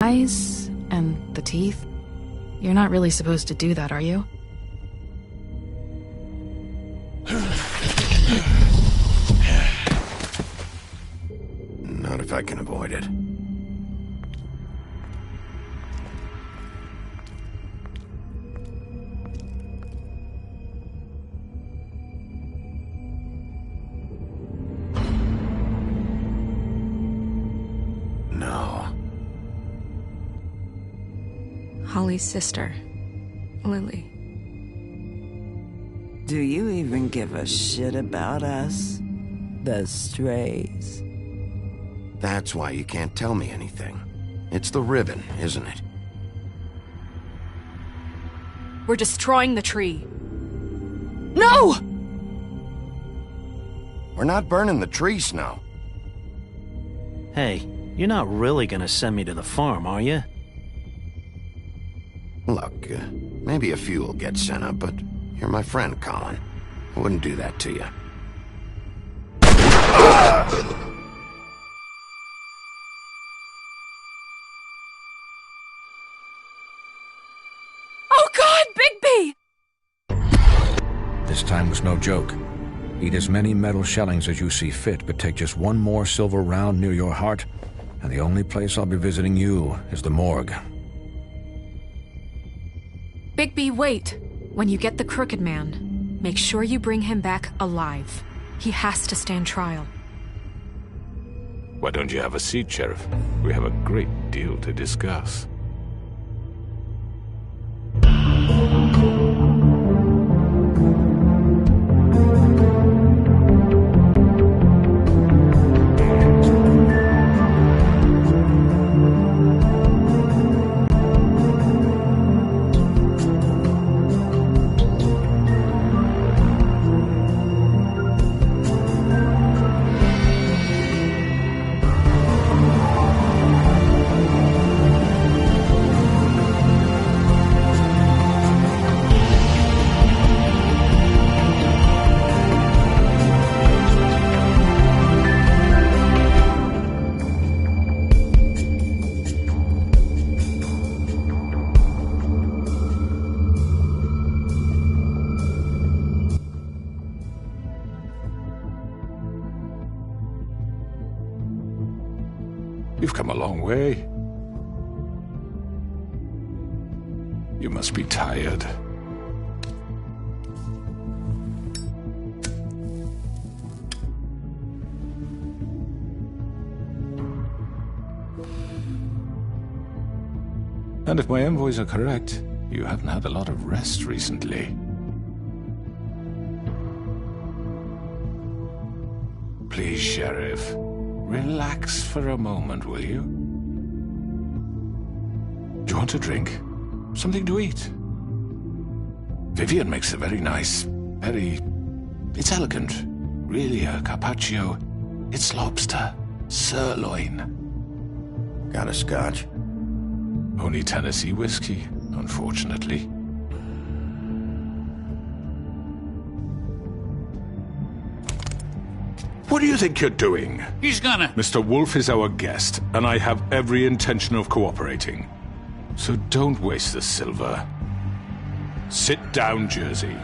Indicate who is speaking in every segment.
Speaker 1: Eyes and the teeth. You're not really supposed to do that, are you?
Speaker 2: Not if I can avoid it. No.
Speaker 3: Holly's sister, Lily.
Speaker 4: Do you even give a shit about us? The strays.
Speaker 2: That's why you can't tell me anything. It's the ribbon, isn't it?
Speaker 3: We're destroying the tree. No!
Speaker 2: We're not burning the tree, Snow.
Speaker 5: Hey, you're not really gonna send me to the farm, are you?
Speaker 2: Look, maybe a few will get sent up, but you're my friend, Colin. I wouldn't do that to you.
Speaker 3: Oh God, Bigby!
Speaker 6: This time was no joke. Eat as many metal shellings as you see fit, but take just one more silver round near your heart, and the only place I'll be visiting you is the morgue.
Speaker 3: Bigby, wait. When you get the Crooked Man, make sure you bring him back alive. He has to stand trial.
Speaker 7: Why don't you have a seat, Sheriff? We have a great deal to discuss. You've come a long way. You must be tired. And if my envoys are correct, you haven't had a lot of rest recently. Please, Sheriff, relax for a moment, will you? Do you want a drink? Something to eat? Vivian makes a very nice, it's elegant. Really a carpaccio. It's lobster, sirloin.
Speaker 2: Got a scotch?
Speaker 7: Only Tennessee whiskey, unfortunately. What do you think you're doing?
Speaker 8: He's gonna...
Speaker 7: Mr. Wolf is our guest, and I have every intention of cooperating. So don't waste the silver. Sit down, Jersey.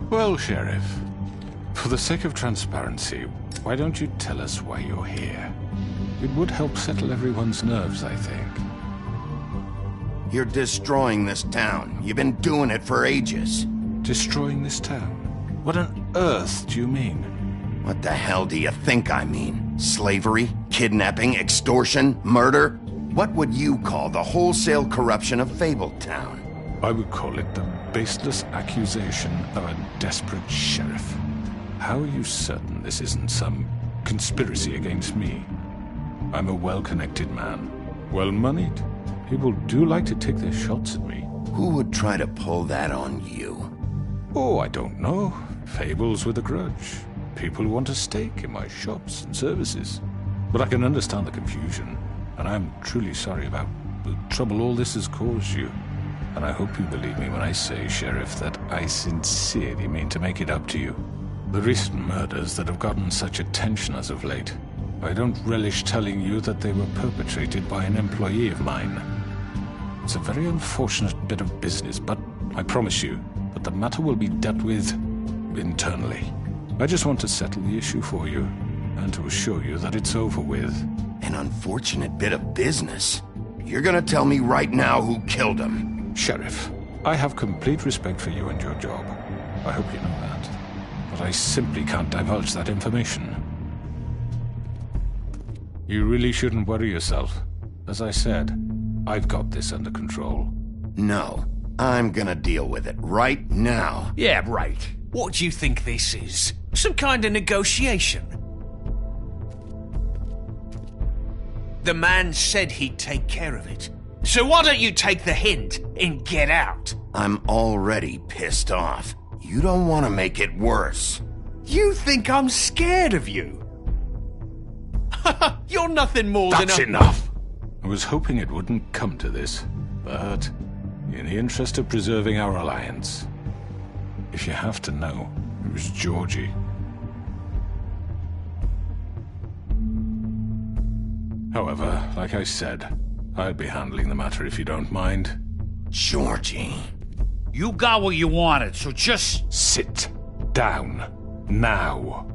Speaker 7: Well, Sheriff, for the sake of transparency, why don't you tell us why you're here? It would help settle everyone's nerves, I think.
Speaker 2: You're destroying this town. You've been doing it for ages.
Speaker 7: Destroying this town? What on earth do you mean?
Speaker 2: What the hell do you think I mean? Slavery? Kidnapping? Extortion? Murder? What would you call the wholesale corruption of Fabletown?
Speaker 7: I would call it the baseless accusation of a desperate sheriff. How are you certain this isn't some conspiracy against me? I'm a well-connected man, well-moneyed. People do like to take their shots at me.
Speaker 2: Who would try to pull that on you?
Speaker 7: Oh, I don't know. Fables with a grudge. People who want a stake in my shops and services. But I can understand the confusion, and I'm truly sorry about the trouble all this has caused you. And I hope you believe me when I say, Sheriff, that I sincerely mean to make it up to you. The recent murders that have gotten such attention as of late, I don't relish telling you that they were perpetrated by an employee of mine. It's a very unfortunate bit of business, but I promise you that the matter will be dealt with internally. I just want to settle the issue for you, and to assure you that it's over with.
Speaker 2: An unfortunate bit of business? You're gonna tell me right now who killed him?
Speaker 7: Sheriff, I have complete respect for you and your job. I hope you know that. But I simply can't divulge that information. You really shouldn't worry yourself. As I said, I've got this under control.
Speaker 2: No, I'm gonna deal with it right now.
Speaker 8: Yeah, right. What do you think this is? Some kind of negotiation? The man said he'd take care of it. So why don't you take the hint and get out?
Speaker 2: I'm already pissed off. You don't want to make it worse.
Speaker 8: You think I'm scared of you? You're nothing more than a...
Speaker 7: That's enough! I was hoping it wouldn't come to this, but in the interest of preserving our alliance, if you have to know, it was Georgie. However, like I said, I'll be handling the matter if you don't mind.
Speaker 2: Georgie.
Speaker 8: You got what you wanted, so just...
Speaker 7: Sit down. Now.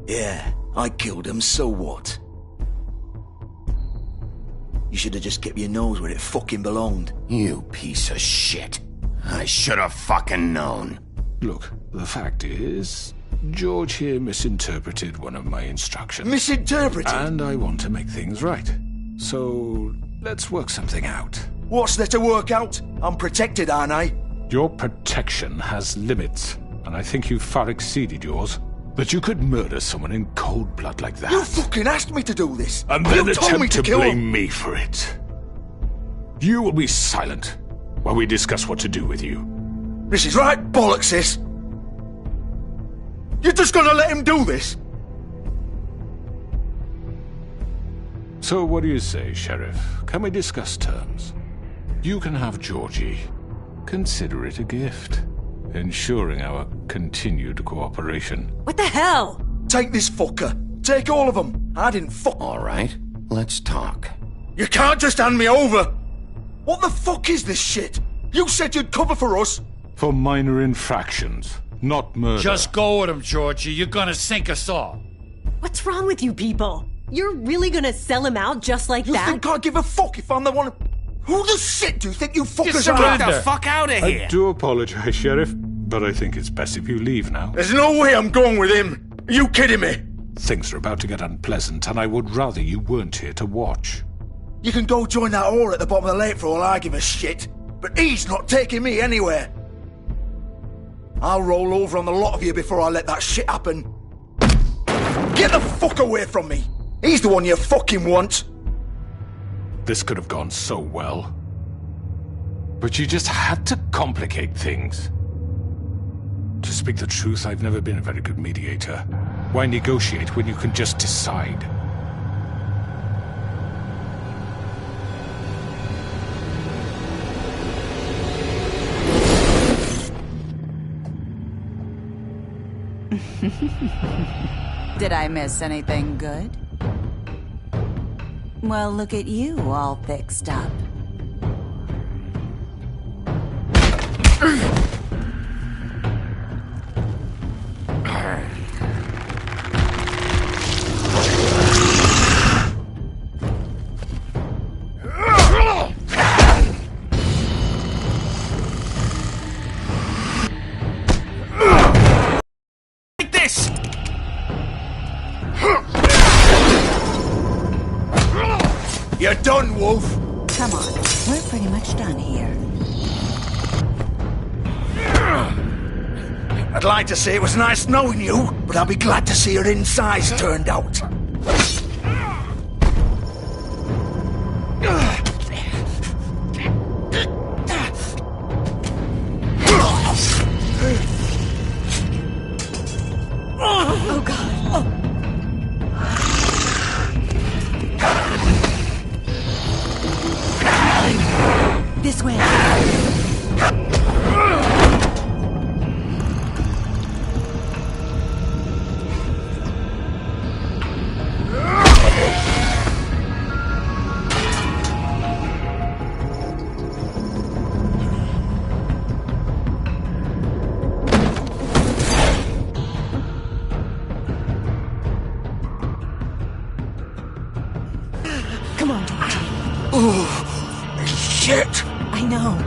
Speaker 9: Yeah, I killed him, so what? You should have just kept your nose where it fucking belonged.
Speaker 2: You piece of shit. I should have fucking known.
Speaker 7: Look, the fact is, George here misinterpreted one of my instructions.
Speaker 9: Misinterpreted?
Speaker 7: And I want to make things right. So, let's work something out.
Speaker 9: What's there to work out? I'm protected, aren't I?
Speaker 7: Your protection has limits, and I think you've far exceeded yours. That you could murder someone in cold blood like that.
Speaker 9: You fucking asked me to do this.
Speaker 7: And then
Speaker 9: you told me
Speaker 7: attempt
Speaker 9: to
Speaker 7: to
Speaker 9: kill
Speaker 7: blame
Speaker 9: him.
Speaker 7: me for it. You will be silent while we discuss what to do with you.
Speaker 9: This is right bollocks, sis. You're just gonna let him do this?
Speaker 7: So what do you say, Sheriff? Can we discuss terms? You can have Georgie. Consider it a gift, ensuring our continued cooperation.
Speaker 3: What the hell?
Speaker 9: Take this fucker. Take all of them. I didn't fuck.
Speaker 2: All right, let's talk.
Speaker 9: You can't just hand me over. What the fuck is this shit? You said you'd cover for us.
Speaker 7: For minor infractions, not murder.
Speaker 10: Just go with him, Georgie. You're gonna sink us all.
Speaker 11: What's wrong with you people? You're really gonna sell him out just like that?
Speaker 9: You think I give a fuck if I'm the one... Who the shit do you think you fuckers are?
Speaker 8: Get the fuck out of here!
Speaker 7: I do apologize, Sheriff, but I think it's best if you leave now.
Speaker 9: There's no way I'm going with him. Are you kidding me?
Speaker 7: Things are about to get unpleasant, and I would rather you weren't here to watch.
Speaker 9: You can go join that whore at the bottom of the lake for all I give a shit. But he's not taking me anywhere. I'll roll over on the lot of you before I let that shit happen. Get the fuck away from me! He's the one you fucking want!
Speaker 7: This could have gone so well. But you just had to complicate things. To speak the truth, I've never been a very good mediator. Why negotiate when you can just decide?
Speaker 12: Did I miss anything good? Well, look at you, all fixed up.
Speaker 8: Like this!
Speaker 9: You're done, Wolf!
Speaker 12: Come on, we're pretty much done here.
Speaker 9: I'd like to say it was nice knowing you, but I'll be glad to see your insides turned out.
Speaker 11: Oh, God. This way. Come on, Georgie.
Speaker 9: Oh, shit!
Speaker 11: I know.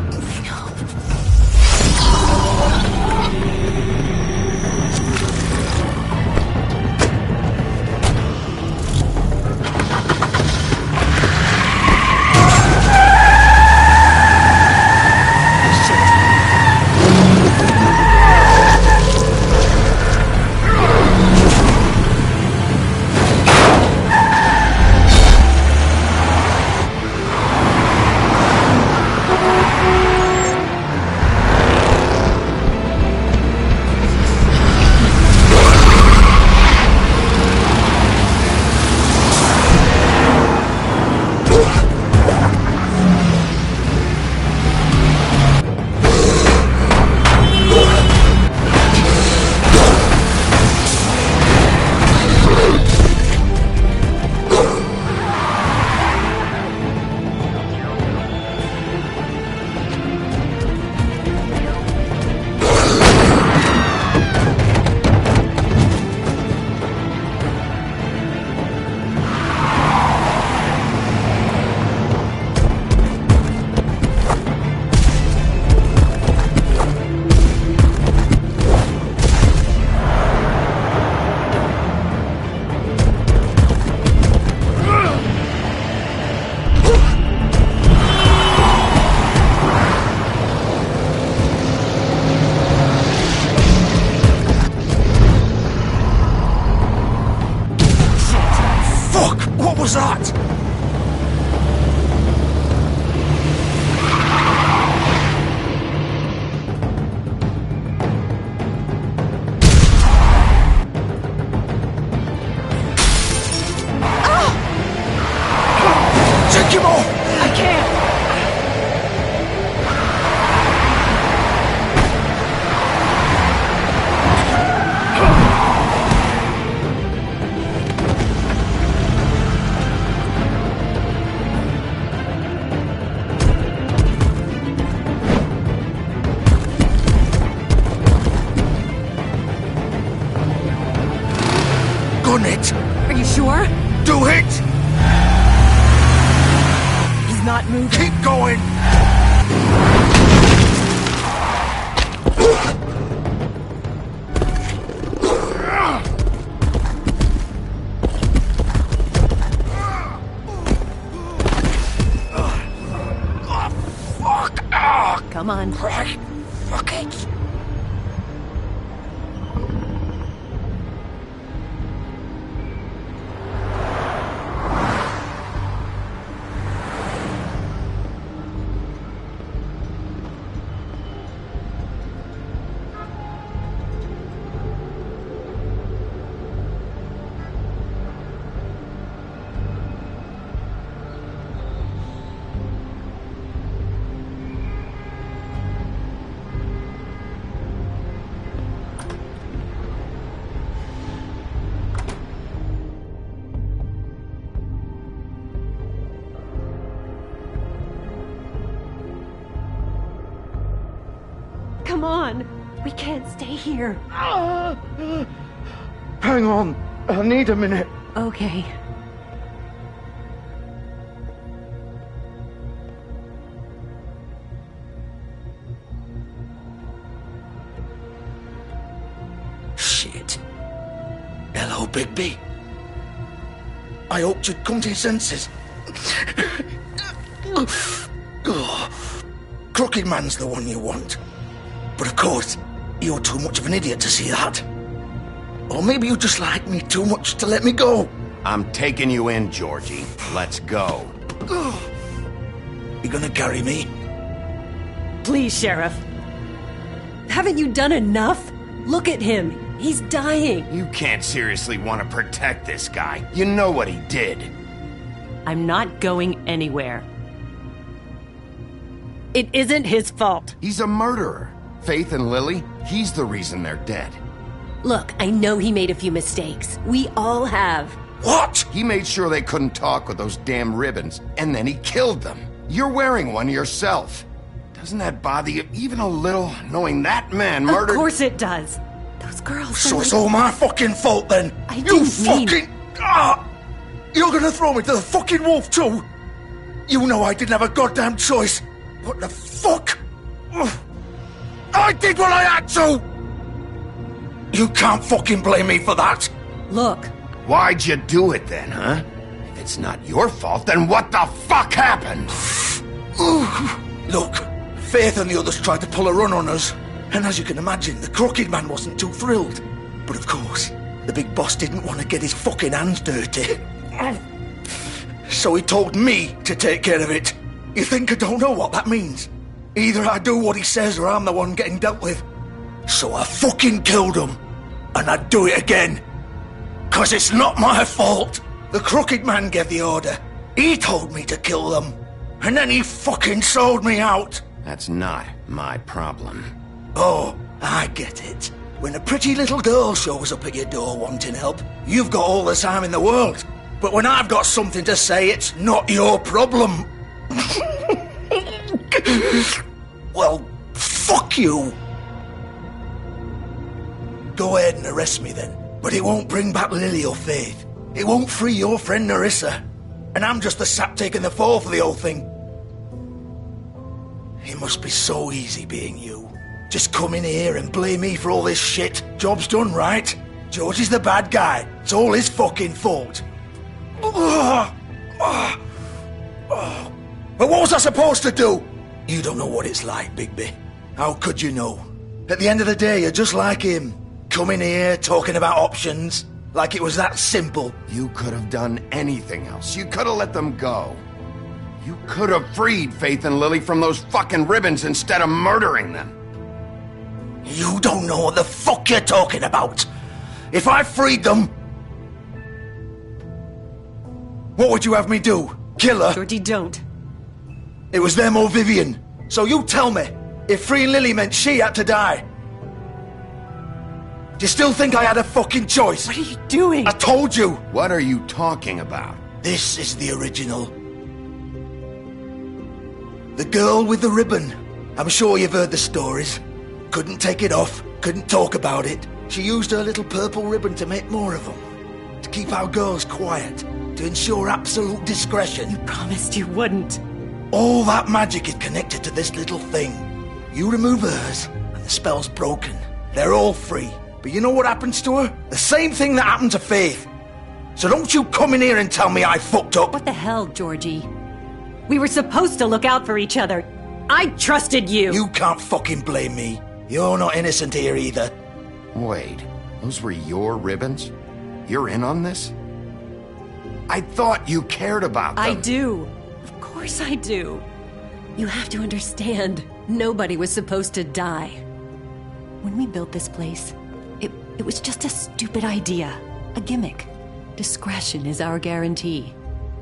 Speaker 9: What was that? Take him off!
Speaker 11: I can't.
Speaker 9: done it.
Speaker 11: Are you sure?
Speaker 9: Do it.
Speaker 11: He's not moving.
Speaker 9: Keep going.
Speaker 11: Come on.
Speaker 9: Right. Fuck it.
Speaker 11: Come on. We can't stay here.
Speaker 9: Hang on. I need a minute.
Speaker 11: Okay.
Speaker 9: Shit. Hello, Bigby. I hoped you'd come to your senses. Crooked Man's the one you want. But of course, you're too much of an idiot to see that. Or maybe you just like me too much to let me go.
Speaker 2: I'm taking you in, Georgie. Let's go.
Speaker 9: You gonna carry me?
Speaker 11: Please, Sheriff. Haven't you done enough? Look at him. He's dying.
Speaker 2: You can't seriously want to protect this guy. You know what he did.
Speaker 11: I'm not going anywhere. It isn't his fault.
Speaker 2: He's a murderer. Faith and Lily, he's the reason they're dead.
Speaker 11: Look, I know he made a few mistakes. We all have.
Speaker 9: What?
Speaker 2: He made sure they couldn't talk with those damn ribbons, and then he killed them. You're wearing one yourself. Doesn't that bother you even a little, knowing that man murdered...
Speaker 11: Of course it does. Those girls...
Speaker 9: So it's all my fucking fault then?
Speaker 11: I didn't
Speaker 9: mean... You're gonna throw me to the fucking wolf too? You know I didn't have a goddamn choice. What the fuck? I did what I had to! You can't fucking blame me for that!
Speaker 11: Look.
Speaker 2: Why'd you do it then, huh? If it's not your fault, then what the fuck happened?
Speaker 9: Look, Faith and the others tried to pull a run on us. And as you can imagine, the Crooked Man wasn't too thrilled. But of course, the big boss didn't want to get his fucking hands dirty. So he told me to take care of it. You think I don't know what that means? Either I do what he says or I'm the one getting dealt with. So I fucking killed him. And I'd do it again. 'Cause it's not my fault. The Crooked Man gave the order. He told me to kill them. And then he fucking sold me out.
Speaker 2: That's not my problem.
Speaker 9: Oh, I get it. When a pretty little girl shows up at your door wanting help, you've got all the time in the world. But when I've got something to say, it's not your problem. Well, fuck you. Go ahead and arrest me then. But it won't bring back Lily or Faith. It won't free your friend Nerissa. And I'm just the sap taking the fall for the whole thing. It must be so easy being you. Just come in here and blame me for all this shit. Job's done, right? George is the bad guy. It's all his fucking fault. But what was I supposed to do? You don't know what it's like, Bigby. How could you know? At the end of the day, you're just like him. Coming here, talking about options. Like it was that simple.
Speaker 2: You could have done anything else. You could have let them go. You could have freed Faith and Lily from those fucking ribbons instead of murdering them.
Speaker 9: You don't know what the fuck you're talking about. If I freed them... What would you have me do? Kill her?
Speaker 11: Georgie, don't.
Speaker 9: It was them or Vivian. So you tell me, if freeing Lily meant she had to die. Do you still think I had a fucking choice?
Speaker 11: What are you doing?
Speaker 9: I told you.
Speaker 2: What are you talking about?
Speaker 9: This is the original. The girl with the ribbon. I'm sure you've heard the stories. Couldn't take it off, couldn't talk about it. She used her little purple ribbon to make more of them. To keep our girls quiet, to ensure absolute discretion.
Speaker 11: You promised you wouldn't.
Speaker 9: All that magic is connected to this little thing. You remove hers, and the spell's broken. They're all free. But you know what happens to her? The same thing that happened to Faith. So don't you come in here and tell me I fucked up.
Speaker 11: What the hell, Georgie? We were supposed to look out for each other. I trusted you.
Speaker 9: You can't fucking blame me. You're not innocent here either.
Speaker 2: Wait, those were your ribbons? You're in on this? I thought you cared about them.
Speaker 11: I do. Of course I do. You have to understand, nobody was supposed to die. When we built this place, it was just a stupid idea. A gimmick. Discretion is our guarantee.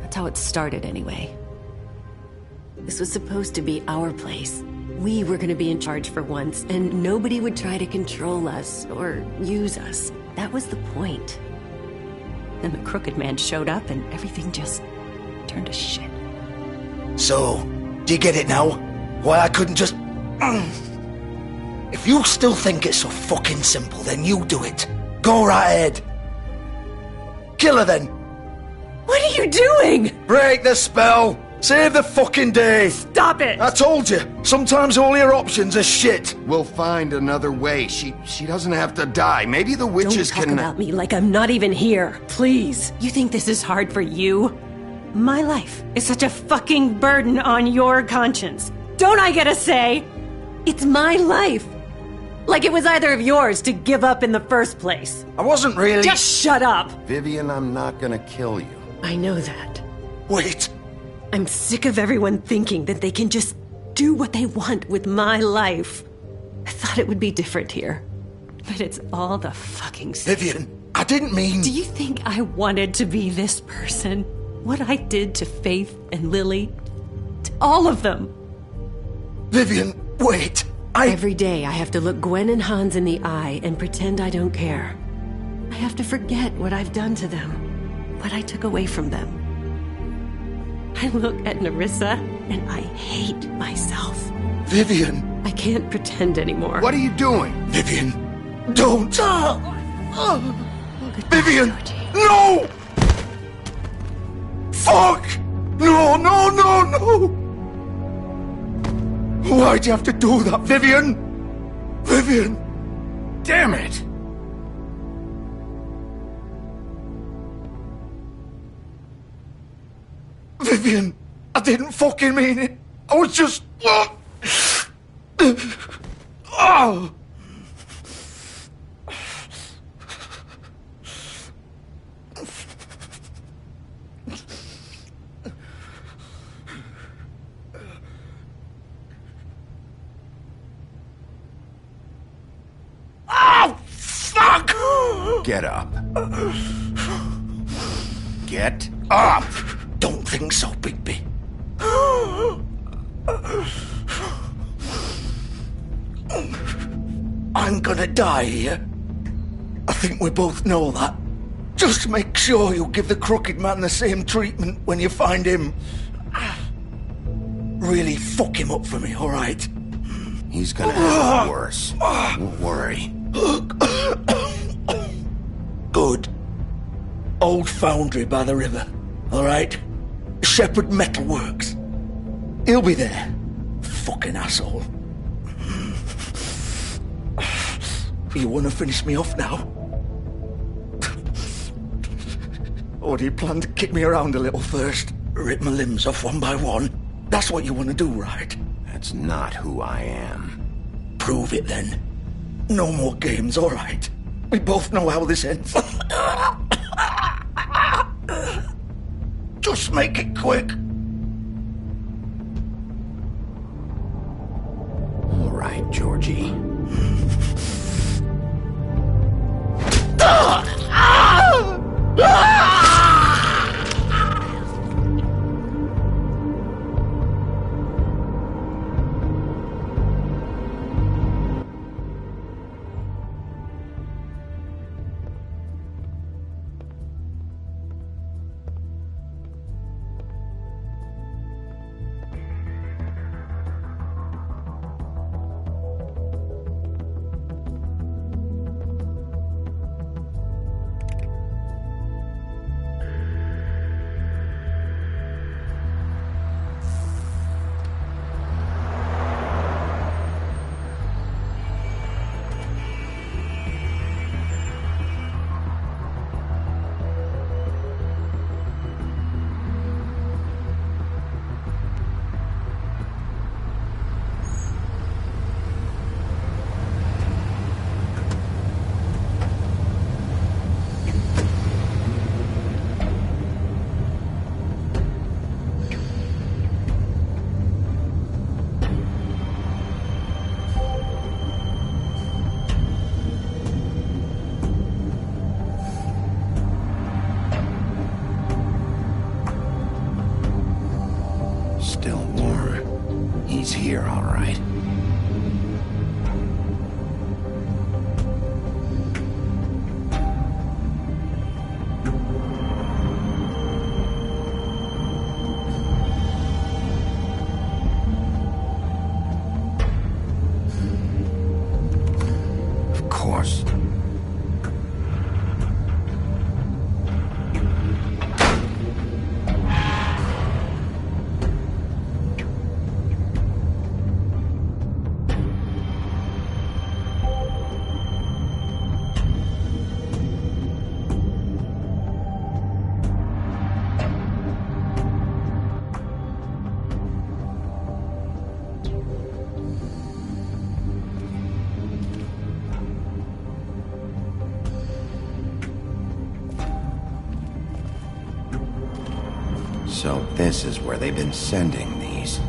Speaker 11: That's how it started anyway. This was supposed to be our place. We were gonna be in charge for once, and nobody would try to control us or use us. That was the point. Then the Crooked Man showed up and everything just turned to shit.
Speaker 9: So, do you get it now? Why I couldn't just... If you still think it's so fucking simple, then you do it. Go right ahead. Kill her then.
Speaker 11: What are you doing?
Speaker 9: Break the spell. Save the fucking day.
Speaker 11: Stop it.
Speaker 9: I told you. Sometimes all your options are shit.
Speaker 2: We'll find another way. She doesn't have to die. Maybe the witches
Speaker 11: Don't talk about me like I'm not even here. Please. You think this is hard for you? My life is such a fucking burden on your conscience. Don't I get a say? It's my life. Like it was either of yours to give up in the first place.
Speaker 9: I wasn't really...
Speaker 11: Just shut up.
Speaker 2: Vivian, I'm not gonna kill you.
Speaker 11: I know that.
Speaker 9: Wait.
Speaker 11: I'm sick of everyone thinking that they can just do what they want with my life. I thought it would be different here. But it's all the fucking same.
Speaker 9: Vivian, I didn't mean...
Speaker 11: Do you think I wanted to be this person? What I did to Faith and Lily? To all of them?
Speaker 9: Vivian, wait.
Speaker 11: Every day I have to look Gwen and Hans in the eye and pretend I don't care. I have to forget what I've done to them. What I took away from them. I look at Nerissa and I hate myself.
Speaker 9: Vivian.
Speaker 11: I can't pretend anymore.
Speaker 2: What are you doing?
Speaker 9: Vivian, don't. Vivian,
Speaker 11: Georgie.
Speaker 9: no! Fuck! No, no, no, no! Why'd you have to do that, Vivian? Vivian!
Speaker 2: Damn it!
Speaker 9: Vivian, I didn't fucking mean it. I was just... Oh! Oh, fuck!
Speaker 2: Get up. Get up!
Speaker 9: Don't think so, Bigby. I'm gonna die here. I think we both know that. Just make sure you give the Crooked Man the same treatment when you find him. Really fuck him up for me, alright?
Speaker 2: He's gonna have it worse. Don't worry.
Speaker 9: Good. Old foundry by the river, alright? Shepherd Metalworks. He'll be there. Fucking asshole. You wanna finish me off now? Or do you plan to kick me around a little first? Rip my limbs off one by one? That's what you wanna do, right?
Speaker 2: That's not who I am.
Speaker 9: Prove it then. No more games, alright? We both know how this ends. Just make it quick.
Speaker 2: All right, Georgie. here, all right. Of course. So this is where they've been sending these.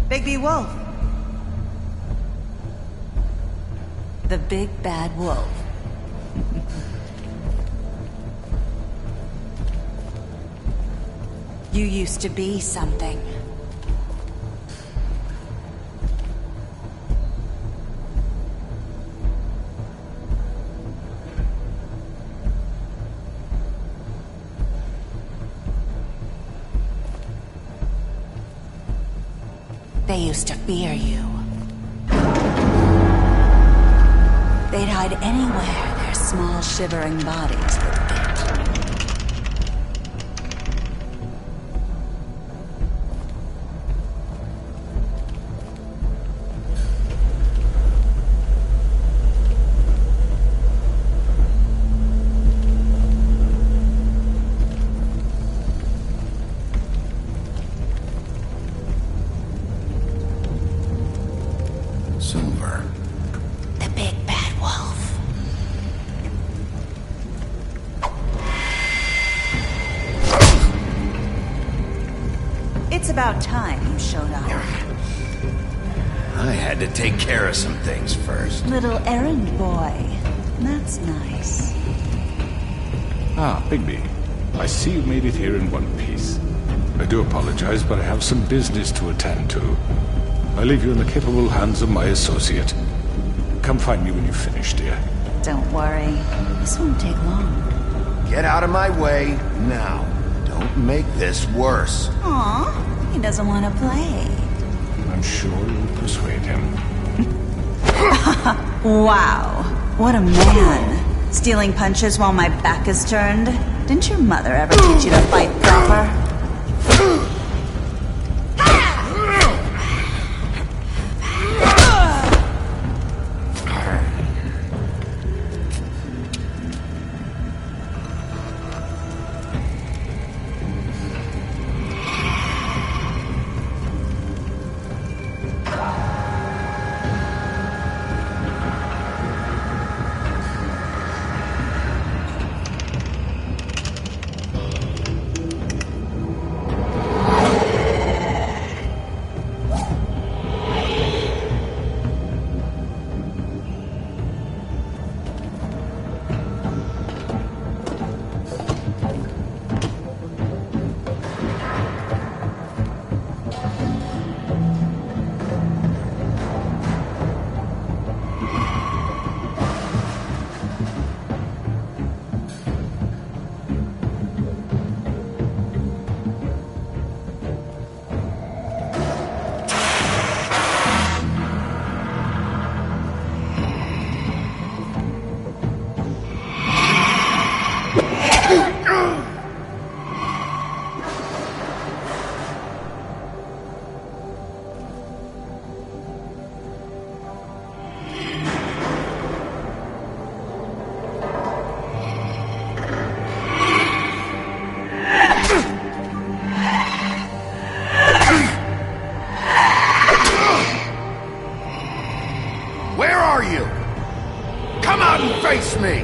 Speaker 12: Bigby Wolf. The big bad wolf. You used to be something. They used to fear you. They'd hide anywhere their small shivering bodies would fit.
Speaker 2: Silver.
Speaker 12: The big bad wolf. It's about time you showed up.
Speaker 2: I had to take care of some things first.
Speaker 12: Little errand boy. That's nice.
Speaker 7: Ah, Bigby. I see you made it here in one piece. I do apologize, but I have some business to attend to. I leave you in the capable hands of my associate. Come find me when you finish, dear.
Speaker 12: Don't worry. This won't take long.
Speaker 2: Get out of my way now. Don't make this worse.
Speaker 12: Aw, he doesn't want to play.
Speaker 7: I'm sure you'll persuade him.
Speaker 12: Wow. What a man. Stealing punches while my back is turned. Didn't your mother ever teach you to fight proper?
Speaker 2: Come out and face me!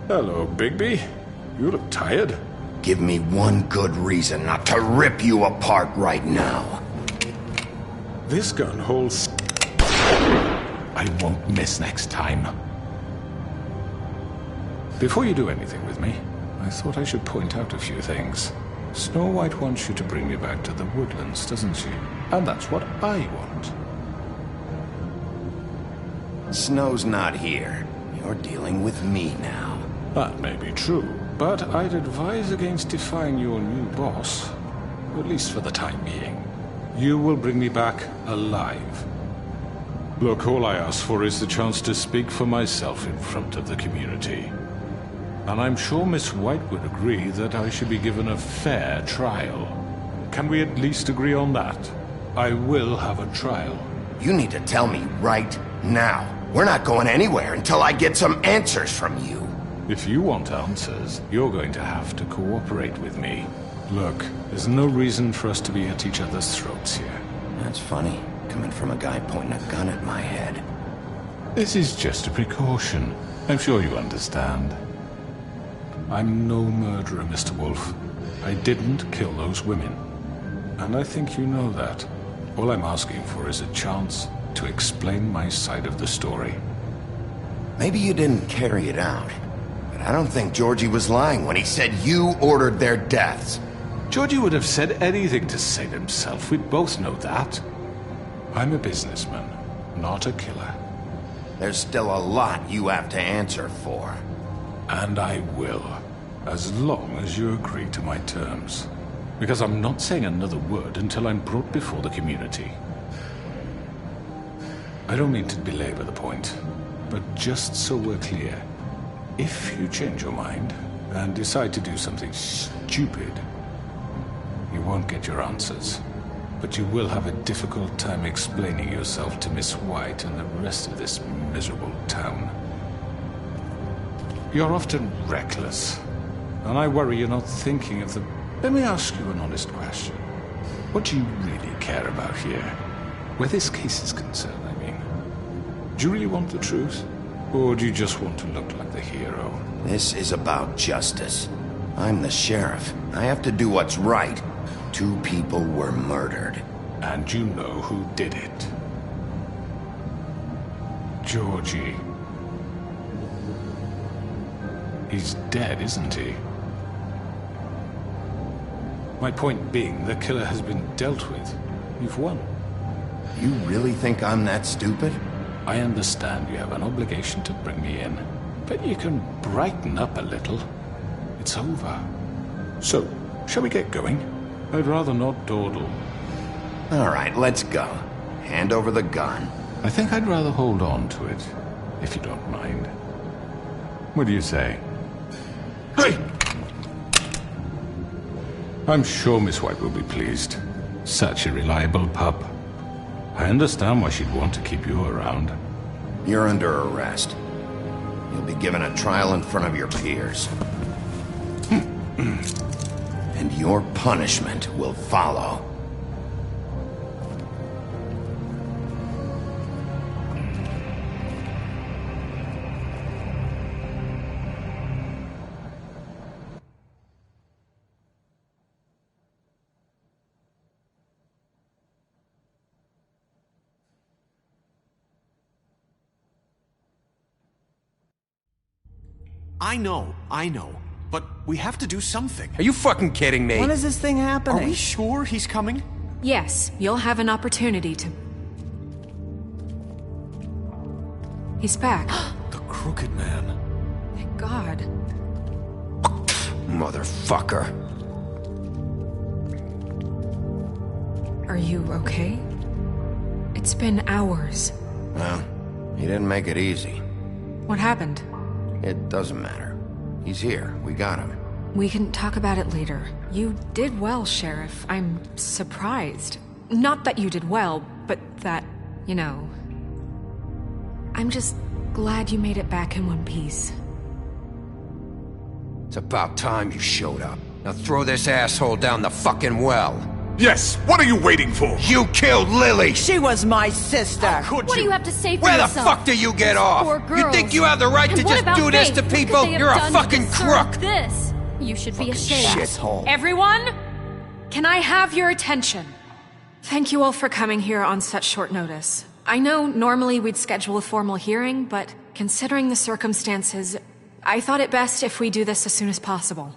Speaker 7: Hello, Bigby. You look tired.
Speaker 2: Give me one good reason not to rip you apart right now.
Speaker 7: This gun holds... I won't miss next time. Before you do anything with me, I thought I should point out a few things. Snow White wants you to bring me back to the woodlands, doesn't she? And that's what I want.
Speaker 2: Snow's not here. You're dealing with me now.
Speaker 7: That may be true, but I'd advise against defying your new boss. At least for the time being. You will bring me back alive. Look, all I ask for is the chance to speak for myself in front of the community. And I'm sure Miss White would agree that I should be given a fair trial. Can we at least agree on that? I will have a trial.
Speaker 2: You need to tell me right now. We're not going anywhere until I get some answers from you.
Speaker 7: If you want answers, you're going to have to cooperate with me. Look, there's no reason for us to be at each other's throats here.
Speaker 2: That's funny, coming from a guy pointing a gun at my head.
Speaker 7: This is just a precaution. I'm sure you understand. I'm no murderer, Mr. Wolf. I didn't kill those women. And I think you know that. All I'm asking for is a chance to explain my side of the story.
Speaker 2: Maybe you didn't carry it out, but I don't think Georgie was lying when he said you ordered their deaths.
Speaker 7: Georgie would have said anything to save himself. We both know that. I'm a businessman, not a killer.
Speaker 2: There's still a lot you have to answer for.
Speaker 7: And I will, as long as you agree to my terms. Because I'm not saying another word until I'm brought before the community. I don't mean to belabor the point, but just so we're clear, if you change your mind and decide to do something stupid, you won't get your answers. But you will have a difficult time explaining yourself to Miss White and the rest of this miserable town. You're often reckless, and I worry you're not thinking of the... Let me ask you an honest question. What do you really care about here? Where this case is concerned, I mean. Do you really want the truth? Or do you just want to look like the hero?
Speaker 2: This is about justice. I'm the sheriff. I have to do what's right. 2 people were murdered.
Speaker 7: And you know who did it. Georgie. He's dead, isn't he? My point being, the killer has been dealt with. You've won.
Speaker 2: You really think I'm that stupid?
Speaker 7: I understand you have an obligation to bring me in, but you can brighten up a little. It's over. So, shall we get going? I'd rather not dawdle.
Speaker 2: All right, let's go. Hand over the gun.
Speaker 7: I think I'd rather hold on to it, if you don't mind. What do you say? Hey! I'm sure Miss White will be pleased. Such a reliable pup. I understand why she'd want to keep you around.
Speaker 2: You're under arrest. You'll be given a trial in front of your peers. And your punishment will follow.
Speaker 8: I know. But we have to do something.
Speaker 13: Are you fucking kidding me?
Speaker 4: When is this thing happening?
Speaker 8: Are we sure he's coming?
Speaker 3: Yes, you'll have an opportunity to... He's back.
Speaker 7: The Crooked Man.
Speaker 3: Thank God.
Speaker 13: Motherfucker.
Speaker 3: Are you okay? It's been hours.
Speaker 2: Well, he didn't make it easy.
Speaker 3: What happened?
Speaker 2: It doesn't matter. He's here. We got him.
Speaker 3: We can talk about it later. You did well, Sheriff. I'm surprised. Not that you did well, but that, you know... I'm just glad you made it back in one piece.
Speaker 13: It's about time you showed up. Now throw this asshole down the fucking well.
Speaker 14: Yes, what are you waiting for?
Speaker 2: You killed Lily!
Speaker 4: She was my sister!
Speaker 15: What do you have to say for
Speaker 13: Where
Speaker 15: yourself?
Speaker 13: the fuck do you get off? You think you have the right to just do this to people? You're a fucking crook!
Speaker 15: This? You should be ashamed.
Speaker 13: Shithole.
Speaker 3: Everyone? Can I have your attention? Thank you all for coming here on such short notice. I know normally we'd schedule a formal hearing, but considering the circumstances, I thought it best if we do this as soon as possible.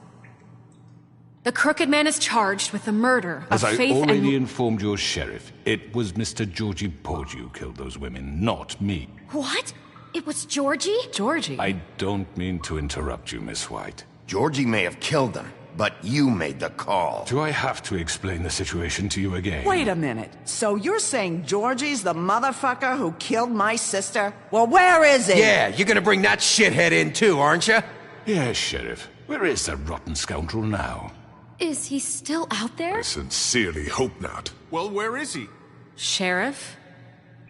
Speaker 3: The Crooked Man is charged with the murder of
Speaker 7: As I
Speaker 3: Faith
Speaker 7: already informed your sheriff, it was Mr. Georgie Porgy who killed those women, not me.
Speaker 15: What? It was Georgie?
Speaker 3: Georgie?
Speaker 7: I don't mean to interrupt you, Miss White.
Speaker 2: Georgie may have killed them, but you made the call.
Speaker 7: Do I have to explain the situation to you again?
Speaker 4: Wait a minute. So you're saying Georgie's the motherfucker who killed my sister? Well, where is he?
Speaker 8: Yeah, you're gonna bring that shithead in too, aren't you?
Speaker 7: Yes, Sheriff. Where is that rotten scoundrel now?
Speaker 15: Is he still out there?
Speaker 14: I sincerely hope not.
Speaker 13: Well, where is he?
Speaker 3: Sheriff?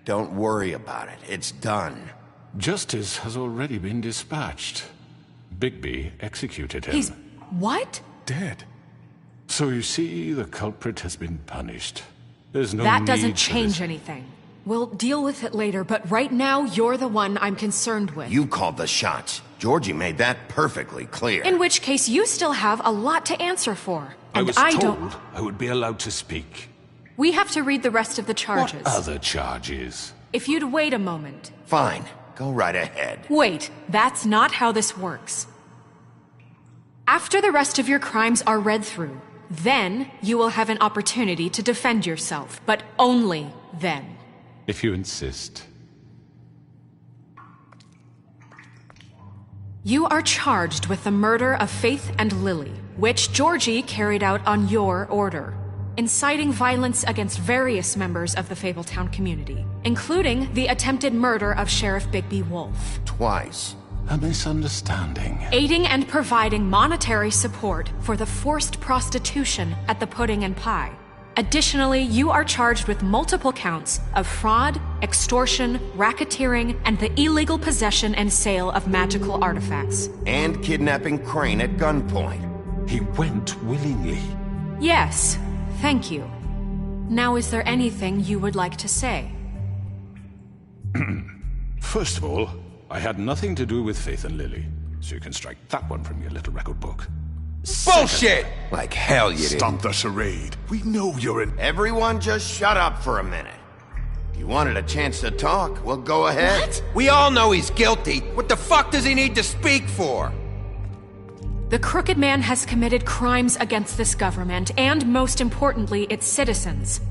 Speaker 2: Don't worry about it. It's done.
Speaker 7: Justice has already been dispatched. Bigby executed him.
Speaker 3: He's... what?
Speaker 7: Dead. So you see, the culprit has been punished. There's no
Speaker 3: That
Speaker 7: need
Speaker 3: doesn't
Speaker 7: for
Speaker 3: change
Speaker 7: this.
Speaker 3: anything. We'll deal with it later, but right now, you're the one I'm concerned with.
Speaker 2: You called the shots. Georgie made that perfectly clear.
Speaker 3: In which case, you still have a lot to answer for.
Speaker 7: I
Speaker 3: And
Speaker 7: was
Speaker 3: I
Speaker 7: told
Speaker 3: don't...
Speaker 7: I would be allowed to speak.
Speaker 3: We have to read the rest of the charges.
Speaker 7: What other charges?
Speaker 3: If you'd wait a moment.
Speaker 2: Fine. Go right ahead.
Speaker 3: Wait, that's not how this works. After the rest of your crimes are read through, then you will have an opportunity to defend yourself, but only then.
Speaker 7: If you insist.
Speaker 3: You are charged with the murder of Faith and Lily, which Georgie carried out on your order, inciting violence against various members of the Fabletown community, including the attempted murder of Sheriff Bigby Wolf.
Speaker 2: Twice.
Speaker 7: A misunderstanding.
Speaker 3: Aiding and providing monetary support for the forced prostitution at the Pudding and Pie. Additionally, you are charged with multiple counts of fraud, extortion, racketeering, and the illegal possession and sale of magical artifacts.
Speaker 2: And kidnapping Crane at gunpoint.
Speaker 7: He went willingly.
Speaker 3: Yes, thank you. Now, is there anything you would like to say?
Speaker 7: First of all, I had nothing to do with Faith and Lily, so you can strike that one from your little record book.
Speaker 8: Bullshit! Like hell you did.
Speaker 14: Stop the charade. We know you're an...
Speaker 2: Everyone just shut up for a minute. If you wanted a chance to talk, well, go ahead.
Speaker 8: What? We all know he's guilty. What the fuck does he need to speak for?
Speaker 3: The Crooked Man has committed crimes against this government, and most importantly, its citizens.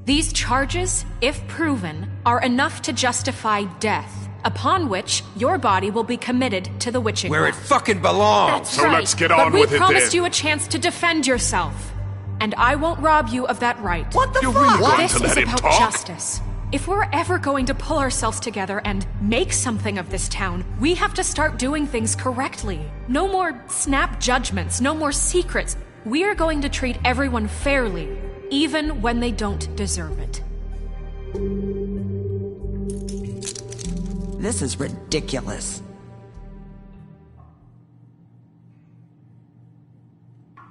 Speaker 3: These charges, if proven, are enough to justify death, upon which your body will be committed to the witching
Speaker 8: Where
Speaker 3: well.
Speaker 8: it fucking belongs.
Speaker 3: That's
Speaker 14: So
Speaker 3: right.
Speaker 14: let's get on
Speaker 3: but
Speaker 14: with
Speaker 3: we
Speaker 14: it
Speaker 3: promised
Speaker 14: then.
Speaker 3: you a chance to defend yourself, and I won't rob you of that right.
Speaker 4: What the
Speaker 14: You're
Speaker 4: fuck?
Speaker 14: really going
Speaker 3: This
Speaker 14: to
Speaker 3: is
Speaker 14: let him
Speaker 3: about
Speaker 14: talk?
Speaker 3: justice. If we're ever going to pull ourselves together and make something of this town, we have to start doing things correctly. No more snap judgments, no more secrets. We are going to treat everyone fairly, even when they don't deserve it.
Speaker 4: This is ridiculous.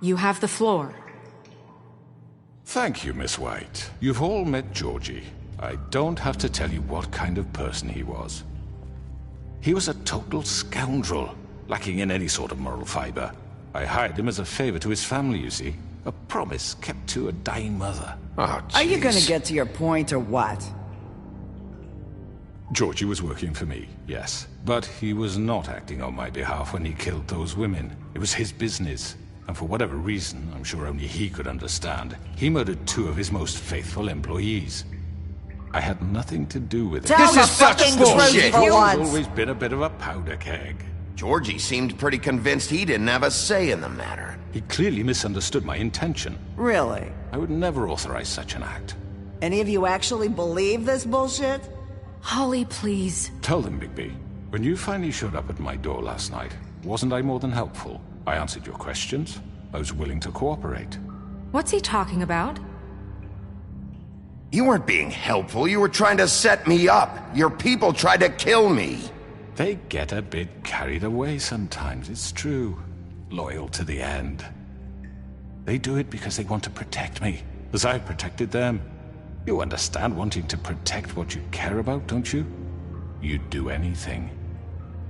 Speaker 3: You have the floor.
Speaker 7: Thank you, Miss White. You've all met Georgie. I don't have to tell you what kind of person he was. He was a total scoundrel, lacking in any sort of moral fiber. I hired him as a favor to his family, you see. A promise kept to a dying mother.
Speaker 8: Oh,
Speaker 4: Are you gonna
Speaker 8: jeez.
Speaker 4: get to your point or what?
Speaker 7: Georgie was working for me, yes. But he was not acting on my behalf when he killed those women. It was his business. And for whatever reason, I'm sure only he could understand, he murdered 2 of his most faithful employees. I had nothing to do with it.
Speaker 4: Tell
Speaker 8: This
Speaker 4: the
Speaker 8: is such
Speaker 4: fucking
Speaker 8: bullshit.
Speaker 4: truth for
Speaker 7: He's
Speaker 4: once.
Speaker 7: always been a bit of a powder keg.
Speaker 2: Georgie seemed pretty convinced he didn't have a say in the matter.
Speaker 7: He clearly misunderstood my intention.
Speaker 4: Really?
Speaker 7: I would never authorize such an act.
Speaker 4: Any of you actually believe this bullshit?
Speaker 3: Holly, please.
Speaker 7: Tell them, Bigby, when you finally showed up at my door last night, wasn't I more than helpful? I answered your questions. I was willing to cooperate.
Speaker 3: What's he talking about?
Speaker 2: You weren't being helpful. You were trying to set me up. Your people tried to kill me.
Speaker 7: They get a bit carried away sometimes, it's true. Loyal to the end. They do it because they want to protect me, as I protected them. You understand wanting to protect what you care about, don't you? You'd do anything.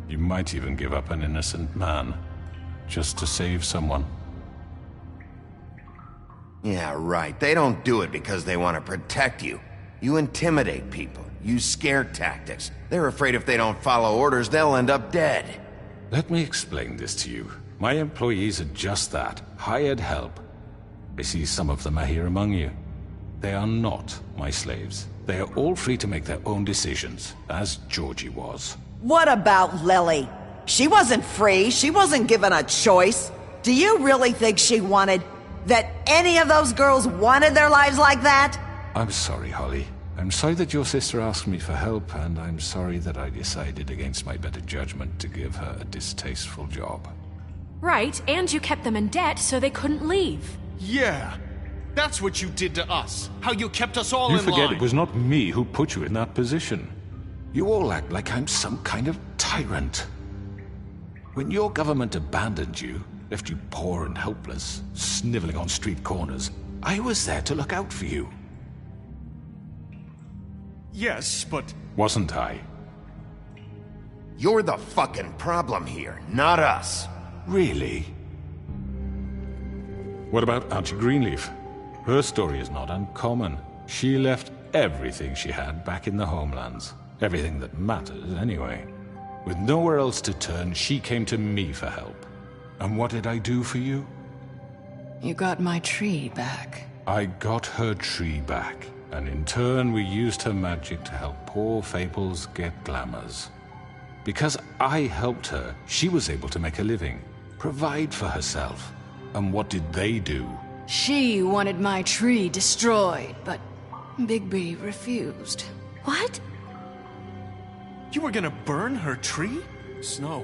Speaker 7: You might even give up an innocent man, just to save someone.
Speaker 2: Yeah, right. They don't do it because they want to protect you. You intimidate people. Use scare tactics. They're afraid if they don't follow orders, they'll end up dead.
Speaker 7: Let me explain this to you. My employees are just that, hired help. I see some of them are here among you. They are not my slaves. They are all free to make their own decisions, as Georgie was.
Speaker 4: What about Lily? She wasn't free. She wasn't given a choice. Do you really think she wanted... that any of those girls wanted their lives like that?
Speaker 7: I'm sorry, Holly. I'm sorry that your sister asked me for help, and I'm sorry that I decided against my better judgment to give her a distasteful job.
Speaker 3: Right, and you kept them in debt so they couldn't leave.
Speaker 8: Yeah, that's what you did to us. How you kept us all in line.
Speaker 7: You forget it was not me who put you in that position. You all act like I'm some kind of tyrant. When your government abandoned you, left you poor and helpless, sniveling on street corners, I was there to look out for you.
Speaker 8: Yes, but...
Speaker 7: Wasn't I?
Speaker 2: You're the fucking problem here, not us.
Speaker 7: Really? What about Auntie Greenleaf? Her story is not uncommon. She left everything she had back in the homelands. Everything that matters, anyway. With nowhere else to turn, she came to me for help. And what did I do for you?
Speaker 1: You got my tree back.
Speaker 7: I got her tree back, and in turn we used her magic to help poor Fables get glamours. Because I helped her, she was able to make a living, provide for herself. And what did they do?
Speaker 1: She wanted my tree destroyed, but Bigby refused.
Speaker 15: What?
Speaker 8: You were gonna burn her tree? Snow,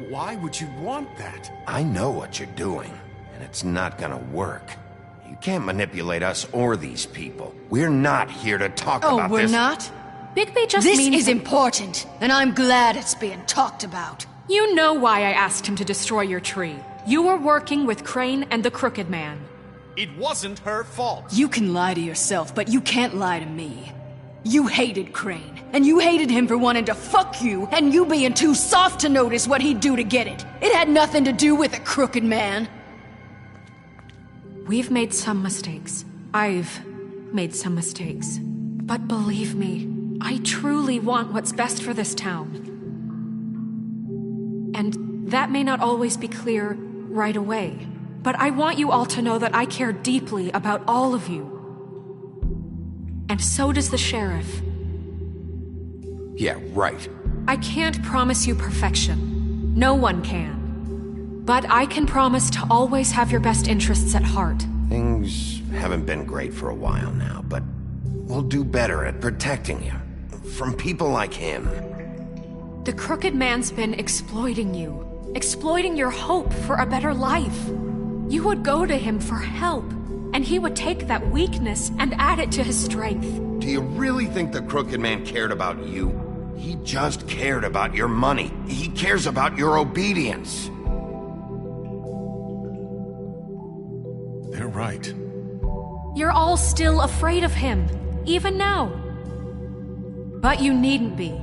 Speaker 8: why would you want that?
Speaker 2: I know what you're doing, and it's not gonna work. You can't manipulate us or these people. We're not here to talk about this.
Speaker 1: Oh, we're not?
Speaker 3: Bigby just
Speaker 1: This
Speaker 3: means...
Speaker 1: is important, and I'm glad it's being talked about.
Speaker 3: You know why I asked him to destroy your tree. You were working with Crane and the Crooked Man.
Speaker 8: It wasn't her fault.
Speaker 1: You can lie to yourself, but you can't lie to me. You hated Crane, and you hated him for wanting to fuck you, and you being too soft to notice what he'd do to get it. It had nothing to do with a Crooked Man.
Speaker 3: We've made some mistakes. I've made some mistakes. But believe me, I truly want what's best for this town. And that may not always be clear right away. But I want you all to know that I care deeply about all of you. And so does the sheriff.
Speaker 2: Yeah, right.
Speaker 3: I can't promise you perfection. No one can. But I can promise to always have your best interests at heart.
Speaker 2: Things haven't been great for a while now, but we'll do better at protecting you. From people like him.
Speaker 3: The Crooked Man's been exploiting you. Exploiting your hope for a better life. You would go to him for help, and he would take that weakness and add it to his strength.
Speaker 2: Do you really think the Crooked Man cared about you? He just cared about your money. He cares about your obedience.
Speaker 14: They're right.
Speaker 3: You're all still afraid of him, even now. But you needn't be.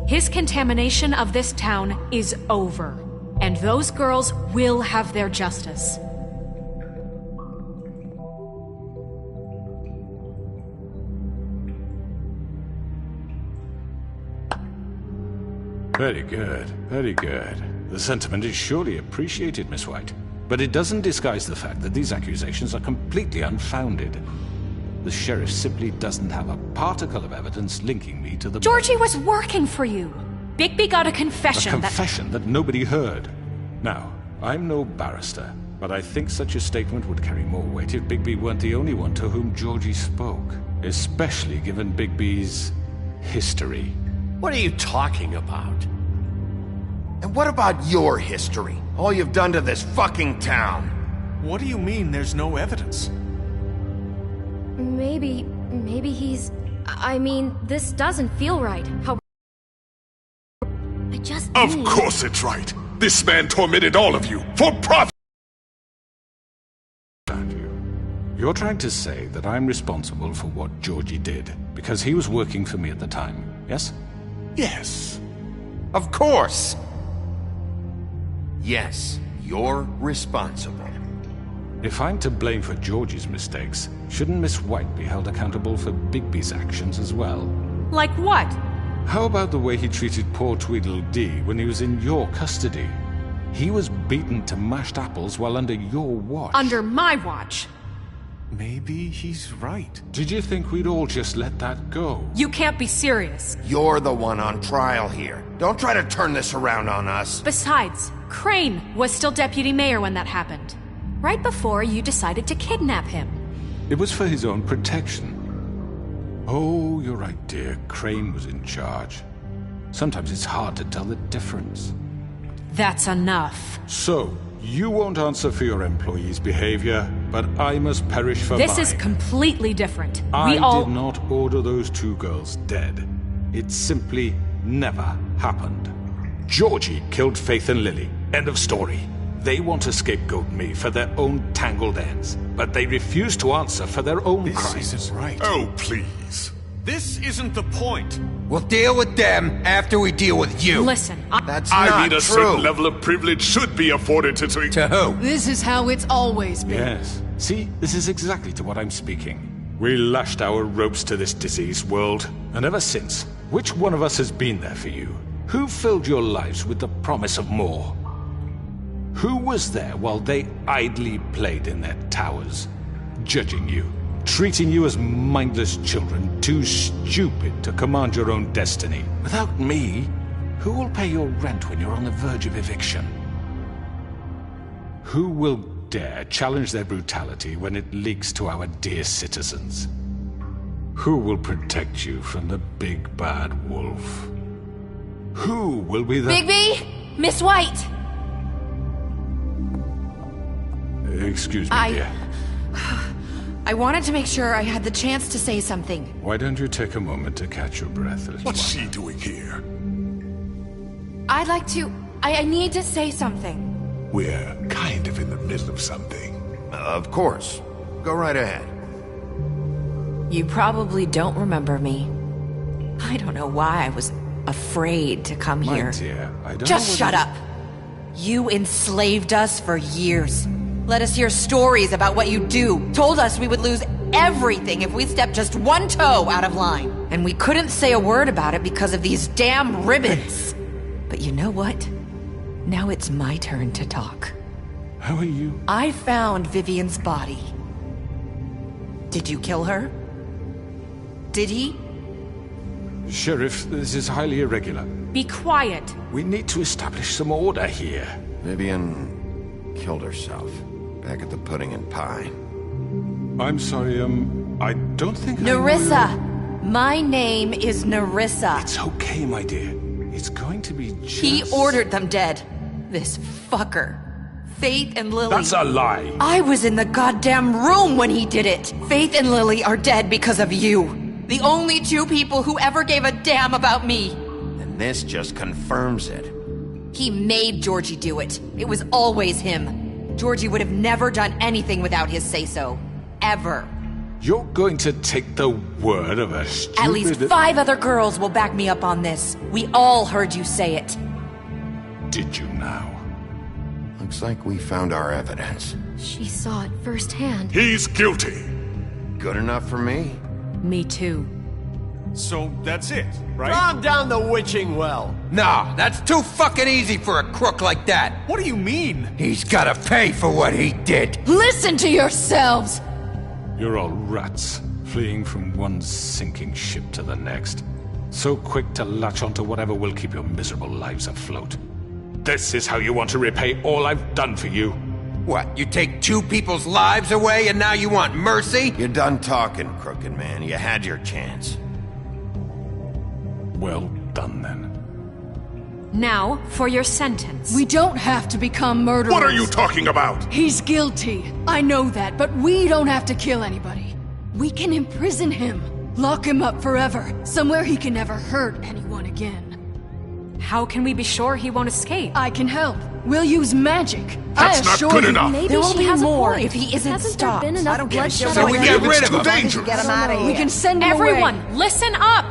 Speaker 3: His contamination of this town is over, and those girls will have their justice.
Speaker 7: Very good, very good. The sentiment is surely appreciated, Miss White. But it doesn't disguise the fact that these accusations are completely unfounded. The sheriff simply doesn't have a particle of evidence linking me to the...
Speaker 3: Georgie was working for you. Bigby got a confession
Speaker 7: A confession that nobody heard. Now, I'm no barrister, but I think such a statement would carry more weight if Bigby weren't the only one to whom Georgie spoke. Especially given Bigby's history.
Speaker 8: What are you talking about?
Speaker 2: And what about your history? All you've done to this fucking town?
Speaker 8: What do you mean there's no evidence?
Speaker 15: Maybe he's... I mean, this doesn't feel right. How... I just
Speaker 14: Of course it's right. This man tormented all of you for profit.
Speaker 7: You're trying to say that I'm responsible for what Georgie did because he was working for me at the time, yes?
Speaker 2: Yes. Of course. Yes, you're responsible.
Speaker 7: If I'm to blame for Georgie's mistakes, shouldn't Miss White be held accountable for Bigby's actions as well?
Speaker 3: Like what?
Speaker 7: How about the way he treated poor Tweedledee when he was in your custody? He was beaten to mashed apples while under your watch.
Speaker 3: Under my watch.
Speaker 8: Maybe he's right.
Speaker 7: Did you think we'd all just let that go?
Speaker 3: You can't be serious.
Speaker 2: You're the one on trial here. Don't try to turn this around on us.
Speaker 3: Besides, Crane was still deputy mayor when that happened. Right before you decided to kidnap him.
Speaker 7: It was for his own protection. Oh, you're right, dear. Crane was in charge. Sometimes it's hard to tell the difference.
Speaker 3: That's enough.
Speaker 7: So, you won't answer for your employees' behavior, but I must perish for mine.
Speaker 3: This is completely different.
Speaker 7: I did not order those two girls dead. It simply never happened. Georgie killed Faith and Lily. End of story. They want to scapegoat me for their own tangled ends, but they refuse to answer for their own crimes.
Speaker 8: This isn't right.
Speaker 14: Oh, please.
Speaker 8: This isn't the point.
Speaker 13: We'll deal with them after we deal with you.
Speaker 3: Listen,
Speaker 2: That's
Speaker 14: I
Speaker 2: not
Speaker 14: mean, a
Speaker 2: true.
Speaker 14: certain level of privilege should be afforded to...
Speaker 13: To who?
Speaker 1: This is how it's always been.
Speaker 7: Yes. See, this is exactly to what I'm speaking. We lashed our ropes to this diseased world, and ever since, which one of us has been there for you? Who filled your lives with the promise of more? Who was there while they idly played in their towers, judging you, treating you as mindless children, too stupid to command your own destiny? Without me, who will pay your rent when you're on the verge of eviction? Who will dare challenge their brutality when it leaks to our dear citizens? Who will protect you from the big bad wolf? Who will be the...
Speaker 16: Bigby! Miss White!
Speaker 7: Excuse me, dear.
Speaker 16: I wanted to make sure I had the chance to say something.
Speaker 7: Why don't you take a moment to catch your breath?
Speaker 14: What's she doing here?
Speaker 16: I'd like to... I need to say something.
Speaker 14: We're kind of in the middle of something.
Speaker 2: Of course. Go right ahead.
Speaker 11: You probably don't remember me. I don't know why I was afraid to come here.
Speaker 7: My dear, I don't
Speaker 11: Just
Speaker 7: know
Speaker 11: shut up! You enslaved us for years. Let us hear stories about what you do. Told us we would lose everything if we stepped just one toe out of line. And we couldn't say a word about it because of these damn ribbons. But you know what? Now it's my turn to talk.
Speaker 7: How are you?
Speaker 11: I found Vivian's body. Did you kill her? Did he?
Speaker 7: Sheriff, this is highly irregular.
Speaker 3: Be quiet.
Speaker 7: We need to establish some order here.
Speaker 2: Vivian killed herself back at the Pudding and Pie.
Speaker 7: I'm sorry, I don't think
Speaker 11: Nerissa! My name is Nerissa.
Speaker 7: It's okay, my dear. It's going to be just...
Speaker 11: He ordered them dead. This fucker. Faith and Lily...
Speaker 7: That's a lie!
Speaker 11: I was in the goddamn room when he did it! Faith and Lily are dead because of you. The only two people who ever gave a damn about me.
Speaker 2: And this just confirms it.
Speaker 11: He made Georgie do it. It was always him. Georgie would have never done anything without his say-so. Ever.
Speaker 7: You're going to take the word of a stupid...
Speaker 11: At least 5 other girls will back me up on this. We all heard you say it.
Speaker 7: Did you now?
Speaker 2: Looks like we found our evidence.
Speaker 15: She saw it firsthand.
Speaker 14: He's guilty.
Speaker 2: Good enough for me.
Speaker 3: Me too.
Speaker 8: So that's it, right?
Speaker 13: Calm down the witching well. No, that's too fucking easy for a crook like that.
Speaker 8: What do you mean?
Speaker 13: He's gotta pay for what he did.
Speaker 1: Listen to yourselves!
Speaker 7: You're all rats, fleeing from one sinking ship to the next. So quick to latch onto whatever will keep your miserable lives afloat. This is how you want to repay all I've done for you?
Speaker 13: What, you take 2 people's lives away and now you want mercy?
Speaker 2: You're done talking, crooked man. You had your chance.
Speaker 7: Well done, then.
Speaker 3: Now, for your sentence.
Speaker 1: We don't have to become murderers.
Speaker 14: What are you talking about?
Speaker 1: He's guilty. I know that, but we don't have to kill anybody. We can imprison him. Lock him up forever. Somewhere he can never hurt anyone again.
Speaker 3: How can we be sure he won't escape?
Speaker 1: I can help. We'll use magic.
Speaker 14: That's not good enough.
Speaker 15: Maybe
Speaker 11: There will
Speaker 15: she
Speaker 11: be
Speaker 15: has
Speaker 11: more
Speaker 15: a point.
Speaker 11: if he isn't
Speaker 15: Hasn't
Speaker 11: stopped.
Speaker 15: there been enough
Speaker 4: I don't give a
Speaker 15: bloodshed
Speaker 4: shit.
Speaker 13: So we
Speaker 15: already?
Speaker 13: get rid of
Speaker 14: Too
Speaker 13: him.
Speaker 14: dangerous.
Speaker 4: Get him out of here.
Speaker 1: We can send him
Speaker 3: Everyone,
Speaker 1: away.
Speaker 3: listen up!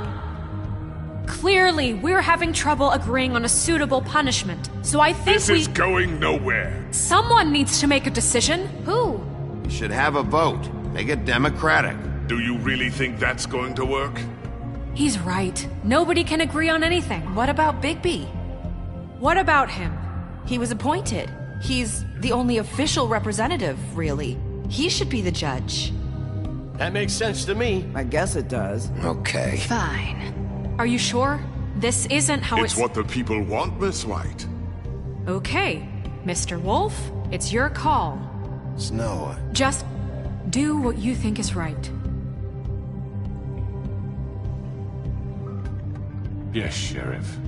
Speaker 3: Clearly, we're having trouble agreeing on a suitable punishment. So I think
Speaker 14: This is going nowhere.
Speaker 3: Someone needs to make a decision.
Speaker 15: Who?
Speaker 2: You should have a vote. Make it democratic.
Speaker 14: Do you really think that's going to work?
Speaker 3: He's right. Nobody can agree on anything.
Speaker 11: What about Bigby?
Speaker 3: What about him?
Speaker 16: He was appointed. He's the only official representative, really. He should be the judge.
Speaker 17: That makes sense to me.
Speaker 4: I guess it does.
Speaker 2: Okay.
Speaker 3: Fine. Are you sure? This isn't how
Speaker 14: It's what the people want, Miss White.
Speaker 3: Okay, Mr. Wolf, it's your call.
Speaker 2: Snow.
Speaker 3: Just do what you think is right.
Speaker 7: Yes, Sheriff.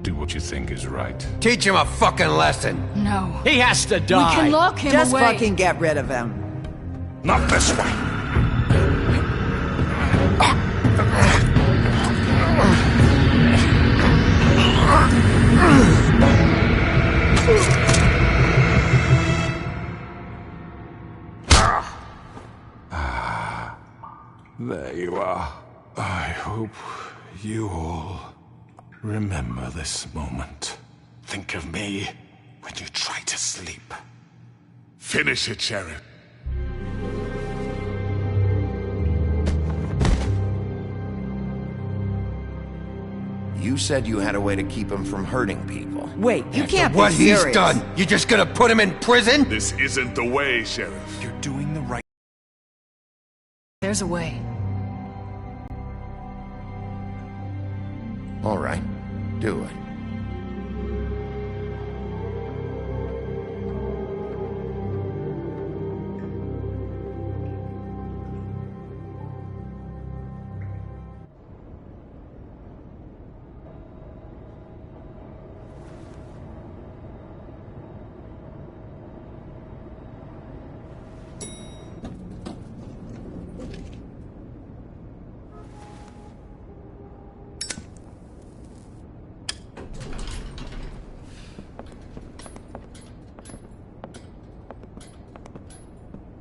Speaker 7: Do what you think is right.
Speaker 13: Teach him a fucking lesson.
Speaker 1: No.
Speaker 13: He has to die.
Speaker 1: We can lock him
Speaker 4: Just
Speaker 1: away.
Speaker 4: fucking get rid of him.
Speaker 14: Not this way.
Speaker 7: There you are. I hope you all remember this moment. Think of me when you try to sleep.
Speaker 14: Finish it, Sheriff.
Speaker 2: You said you had a way to keep him from hurting people.
Speaker 4: Wait, you can't be
Speaker 13: What
Speaker 4: serious.
Speaker 13: he's done, you just gonna put him in prison?
Speaker 14: This isn't the way, Sheriff.
Speaker 2: You're doing the right...
Speaker 1: There's a way.
Speaker 2: All right. Do it.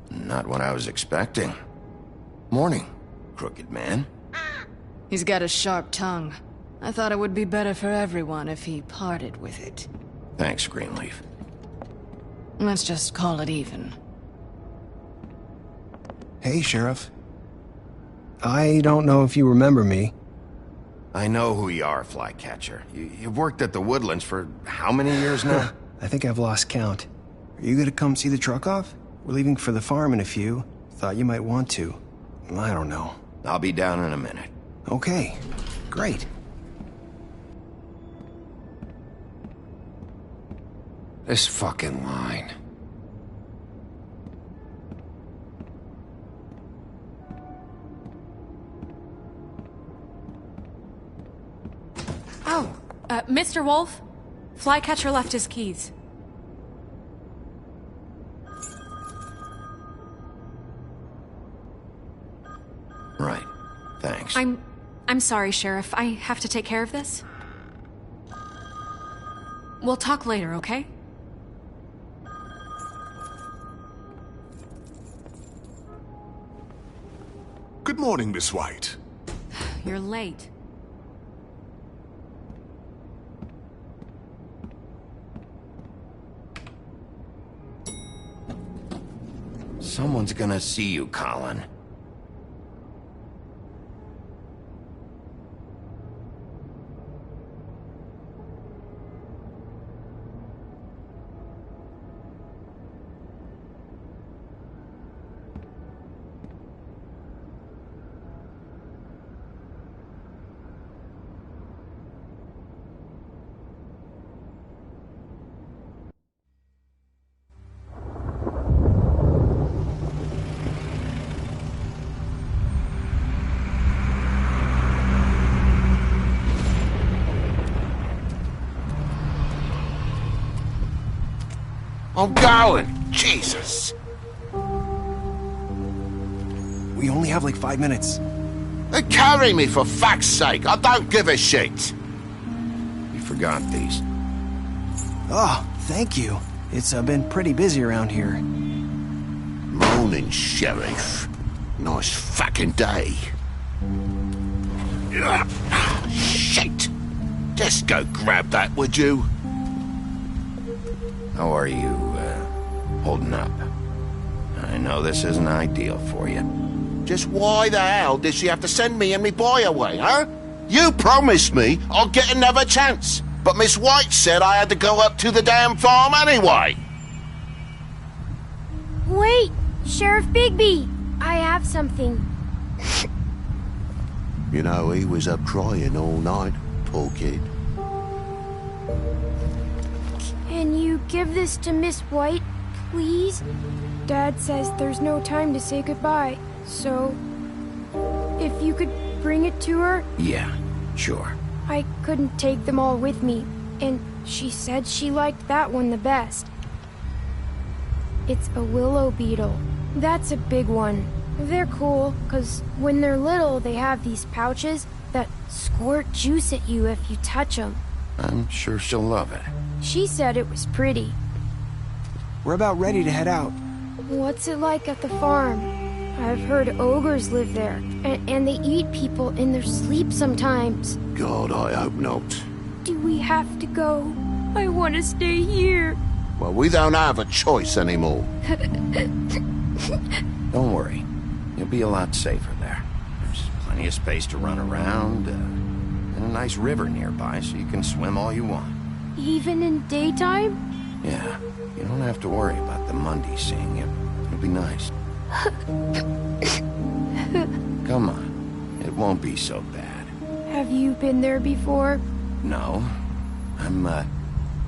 Speaker 2: Not what I was expecting. Morning, crooked man.
Speaker 1: He's got a sharp tongue. I thought it would be better for everyone if he parted with it.
Speaker 2: Thanks, Greenleaf.
Speaker 1: Let's just call it even.
Speaker 18: Hey, Sheriff. I don't know if you remember me.
Speaker 2: I know who you are, Flycatcher. You've worked at the Woodlands for how many years now?
Speaker 18: I think I've lost count. Are you gonna come see the truck off? We're leaving for the farm in a few. Thought you might want to. I don't know.
Speaker 2: I'll be down in a minute.
Speaker 18: Okay, great.
Speaker 13: This fucking line.
Speaker 3: Oh, Mr. Wolf? Flycatcher left his keys.
Speaker 2: Right. Thanks.
Speaker 3: I'm sorry, Sheriff. I have to take care of this. We'll talk later, okay?
Speaker 14: Good morning, Miss White.
Speaker 3: You're late.
Speaker 2: Someone's gonna see you, Colin.
Speaker 13: I'm going! Jesus!
Speaker 18: We only have like 5 minutes.
Speaker 2: Carry me, for fuck's sake! I don't give a shit! You forgot these.
Speaker 18: Oh, thank you. It's been pretty busy around here.
Speaker 2: Morning, Sheriff. Nice fucking day. Shit! Just go grab that, would you? How are you, holding up? I know this isn't ideal for you. Just why the hell did she have to send me and me boy away, huh? You promised me I'll get another chance.
Speaker 19: But Miss White said I had to go up to the damn farm anyway.
Speaker 15: Wait, Sheriff Bigby, I have something.
Speaker 19: You know, he was up crying all night, poor kid.
Speaker 15: Can you give this to Miss White, please? Dad says there's no time to say goodbye, so if you could bring it to her?
Speaker 2: Yeah, sure.
Speaker 15: I couldn't take them all with me, and she said she liked that one the best. It's a willow beetle. That's a big one. They're cool, 'cause when they're little, they have these pouches that squirt juice at you if you touch them.
Speaker 2: I'm sure she'll love it.
Speaker 15: She said it was pretty.
Speaker 18: We're about ready to head out.
Speaker 15: What's it like at the farm? I've heard ogres live there, and they eat people in their sleep sometimes.
Speaker 19: God, I hope not.
Speaker 15: Do we have to go? I want to stay here.
Speaker 19: Well, we don't have a choice anymore.
Speaker 2: Don't worry. You'll be a lot safer there. There's plenty of space to run around, and a nice river nearby so you can swim all you want.
Speaker 15: Even in daytime?
Speaker 2: Yeah, you don't have to worry about the Mundy seeing you. It'll be nice. Come on. It won't be so bad.
Speaker 15: Have you been there before?
Speaker 2: No.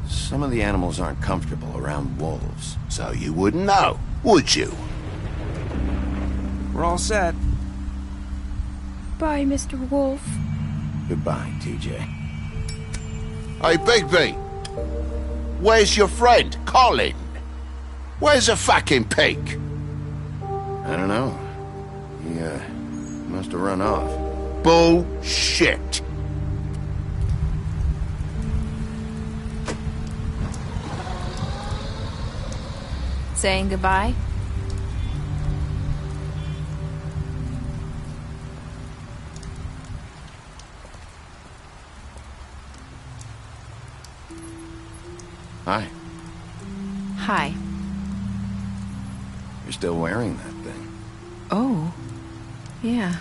Speaker 2: Some of the animals aren't comfortable around wolves.
Speaker 19: So you wouldn't know, would you?
Speaker 18: We're all set.
Speaker 15: Bye, Mr. Wolf.
Speaker 2: Goodbye, TJ.
Speaker 19: Hey, Bigby. Where's your friend, Colin? Where's the fucking pig?
Speaker 2: I don't know. He, must have run off.
Speaker 19: Bullshit.
Speaker 16: Saying goodbye?
Speaker 2: Hi.
Speaker 16: Hi.
Speaker 2: You're still wearing that thing.
Speaker 16: Oh. Yeah.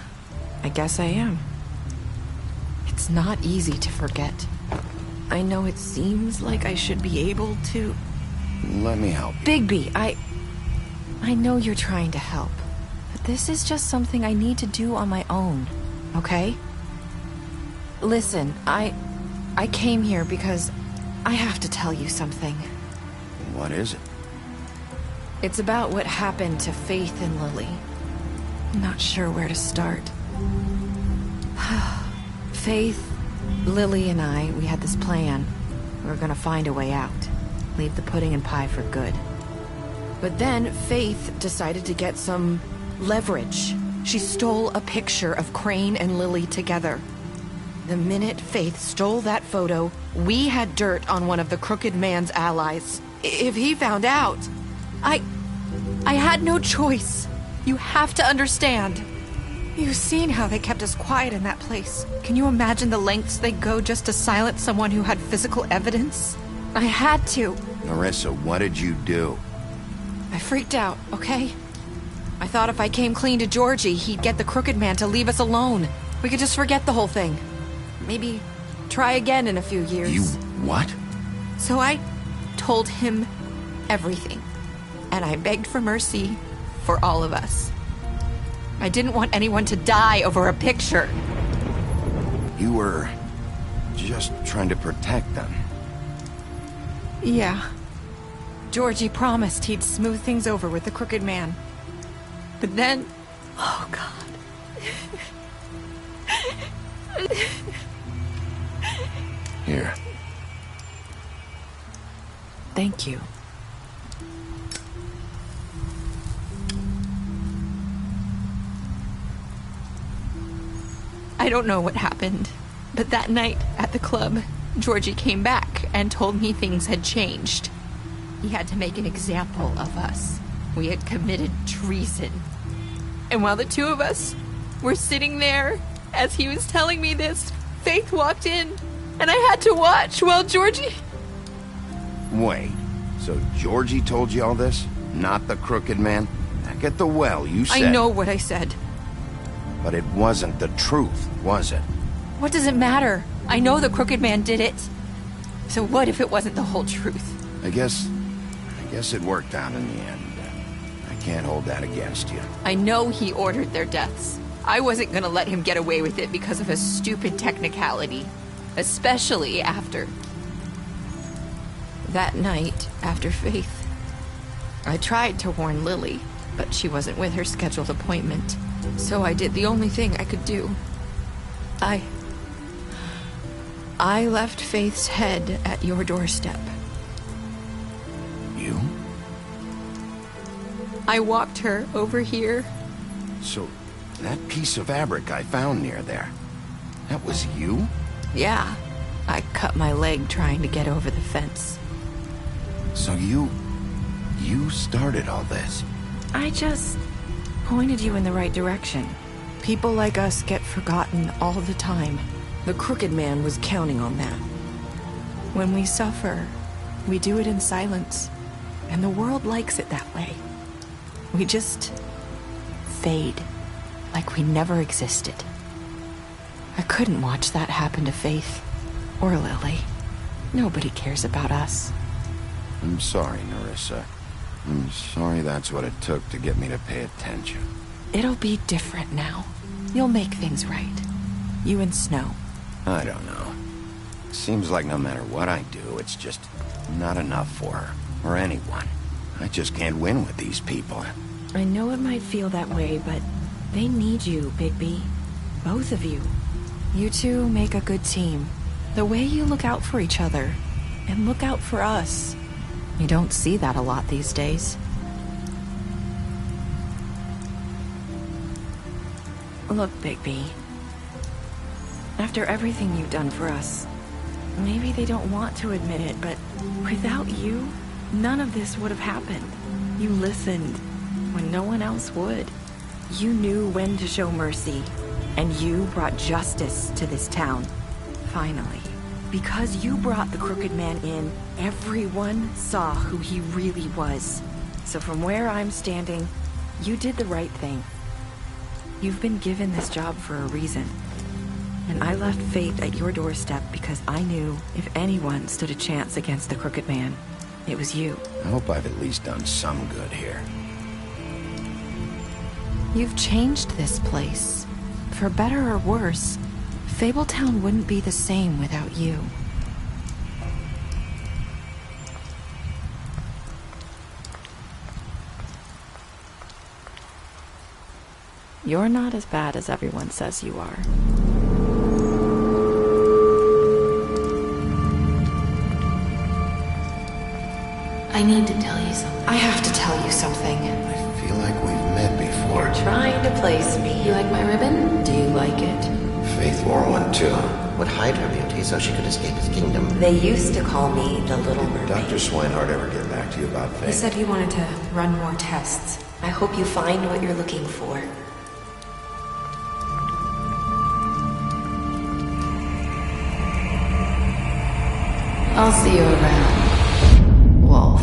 Speaker 16: I guess I am. It's not easy to forget. I know it seems like I should be able to...
Speaker 2: Let me help you.
Speaker 16: Bigby, I know you're trying to help. But this is just something I need to do on my own. Okay? Listen, I came here because I have to tell you something.
Speaker 2: What is it?
Speaker 16: It's about what happened to Faith and Lily. I'm not sure where to start. Faith, Lily, and I, we had this plan. We were gonna find a way out. Leave the pudding and pie for good. But then Faith decided to get some leverage. She stole a picture of Crane and Lily together. The minute Faith stole that photo, we had dirt on one of the Crooked Man's allies. If he found out, I had no choice. You have to understand. You've seen how they kept us quiet in that place. Can you imagine the lengths they go just to silence someone who had physical evidence? I had to.
Speaker 2: Marissa, what did you do?
Speaker 16: I freaked out, okay? I thought if I came clean to Georgie, he'd get the Crooked Man to leave us alone. We could just forget the whole thing. Maybe try again in a few years.
Speaker 2: You what?
Speaker 16: So I told him everything. And I begged for mercy for all of us. I didn't want anyone to die over a picture.
Speaker 2: You were just trying to protect them.
Speaker 16: Yeah. Georgie promised he'd smooth things over with the Crooked Man. But then... Oh, God.
Speaker 2: Here.
Speaker 16: Thank you. I don't know what happened, but that night at the club, Georgie came back and told me things had changed. He had to make an example of us. We had committed treason. And while the two of us were sitting there, as he was telling me this, Faith walked in, and I had to watch while Georgie...
Speaker 2: Wait, so Georgie told you all this? Not the Crooked Man? Back at the well, you said...
Speaker 16: I know what I said.
Speaker 2: But it wasn't the truth, was it?
Speaker 16: What does it matter? I know the Crooked Man did it. So what if it wasn't the whole truth?
Speaker 2: I guess it worked out in the end. I can't hold that against you.
Speaker 16: I know he ordered their deaths. I wasn't gonna let him get away with it because of a stupid technicality. Especially after... That night, after Faith, I tried to warn Lily, but she wasn't with her scheduled appointment. So I did the only thing I could do. I left Faith's head at your doorstep.
Speaker 2: You?
Speaker 16: I walked her over here.
Speaker 2: So, that piece of fabric I found near there, that was you?
Speaker 16: Yeah. I cut my leg trying to get over the fence.
Speaker 2: So you started all this?
Speaker 16: I just pointed you in the right direction. People like us get forgotten all the time. The Crooked Man was counting on that. When we suffer, we do it in silence. And the world likes it that way. We just fade, like we never existed. I couldn't watch that happen to Faith, or Lily. Nobody cares about us.
Speaker 2: I'm sorry, Nerissa. I'm sorry that's what it took to get me to pay attention.
Speaker 16: It'll be different now. You'll make things right. You and Snow.
Speaker 2: I don't know. Seems like no matter what I do, it's just not enough for her, or anyone. I just can't win with these people.
Speaker 16: I know it might feel that way, but they need you, Bigby. Both of you. You two make a good team. The way you look out for each other, and look out for us. You don't see that a lot these days. Look, Bigby. After everything you've done for us, maybe they don't want to admit it, but without you, none of this would have happened. You listened when no one else would. You knew when to show mercy, and you brought justice to this town. Finally. Because you brought the Crooked Man in, everyone saw who he really was. So from where I'm standing, you did the right thing. You've been given this job for a reason. And I left Faith at your doorstep because I knew if anyone stood a chance against the Crooked Man, it was you.
Speaker 2: I hope I've at least done some good here.
Speaker 16: You've changed this place. For better or worse, Fabletown wouldn't be the same without you. You're not as bad as everyone says you are.
Speaker 20: I need to tell you something.
Speaker 16: I have to tell you something.
Speaker 2: I feel like we've met before.
Speaker 16: You're trying to place me.
Speaker 20: You like my ribbon?
Speaker 16: Do you like it?
Speaker 2: Faith wore one too.
Speaker 21: Would hide her beauty so she could escape his kingdom.
Speaker 20: They used to call me the Little Mermaid.
Speaker 2: Dr. Swinehart ever get back to you about Faith?
Speaker 20: He said he wanted to run more tests. I hope you find what you're looking for. I'll see you around, Wolf.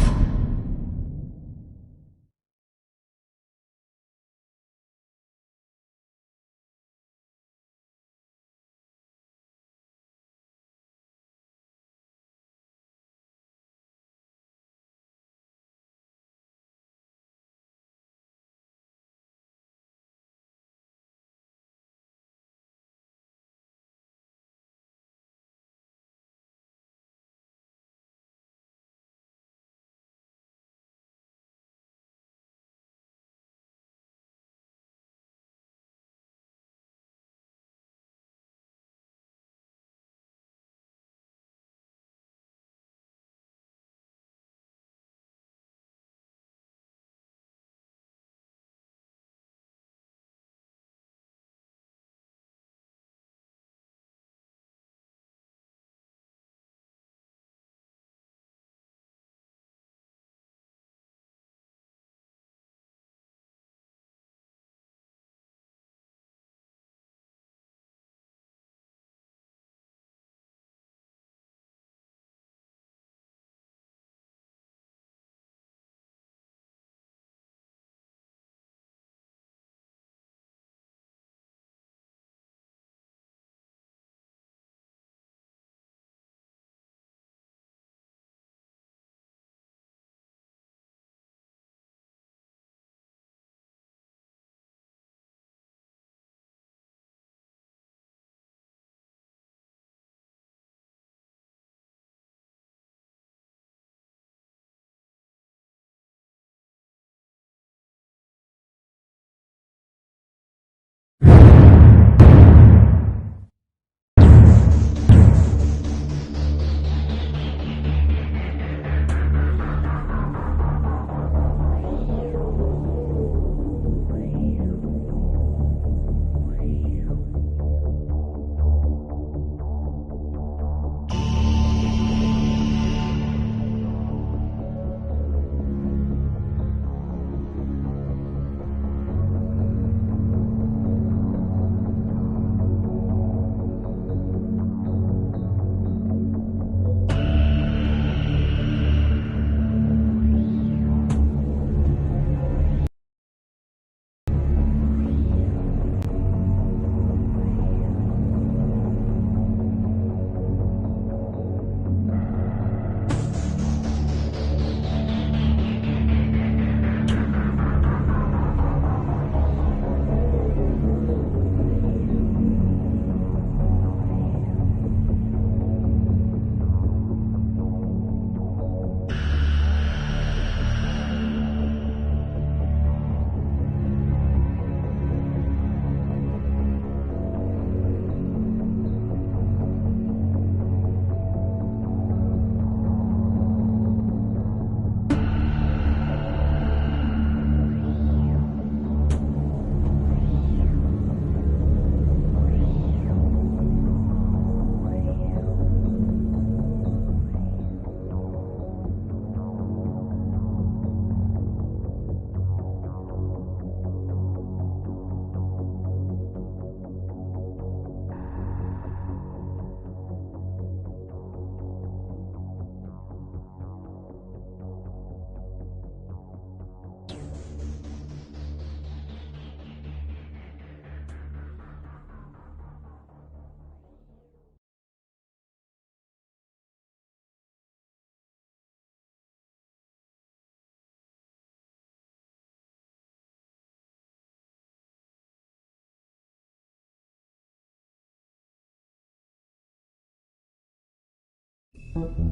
Speaker 5: you.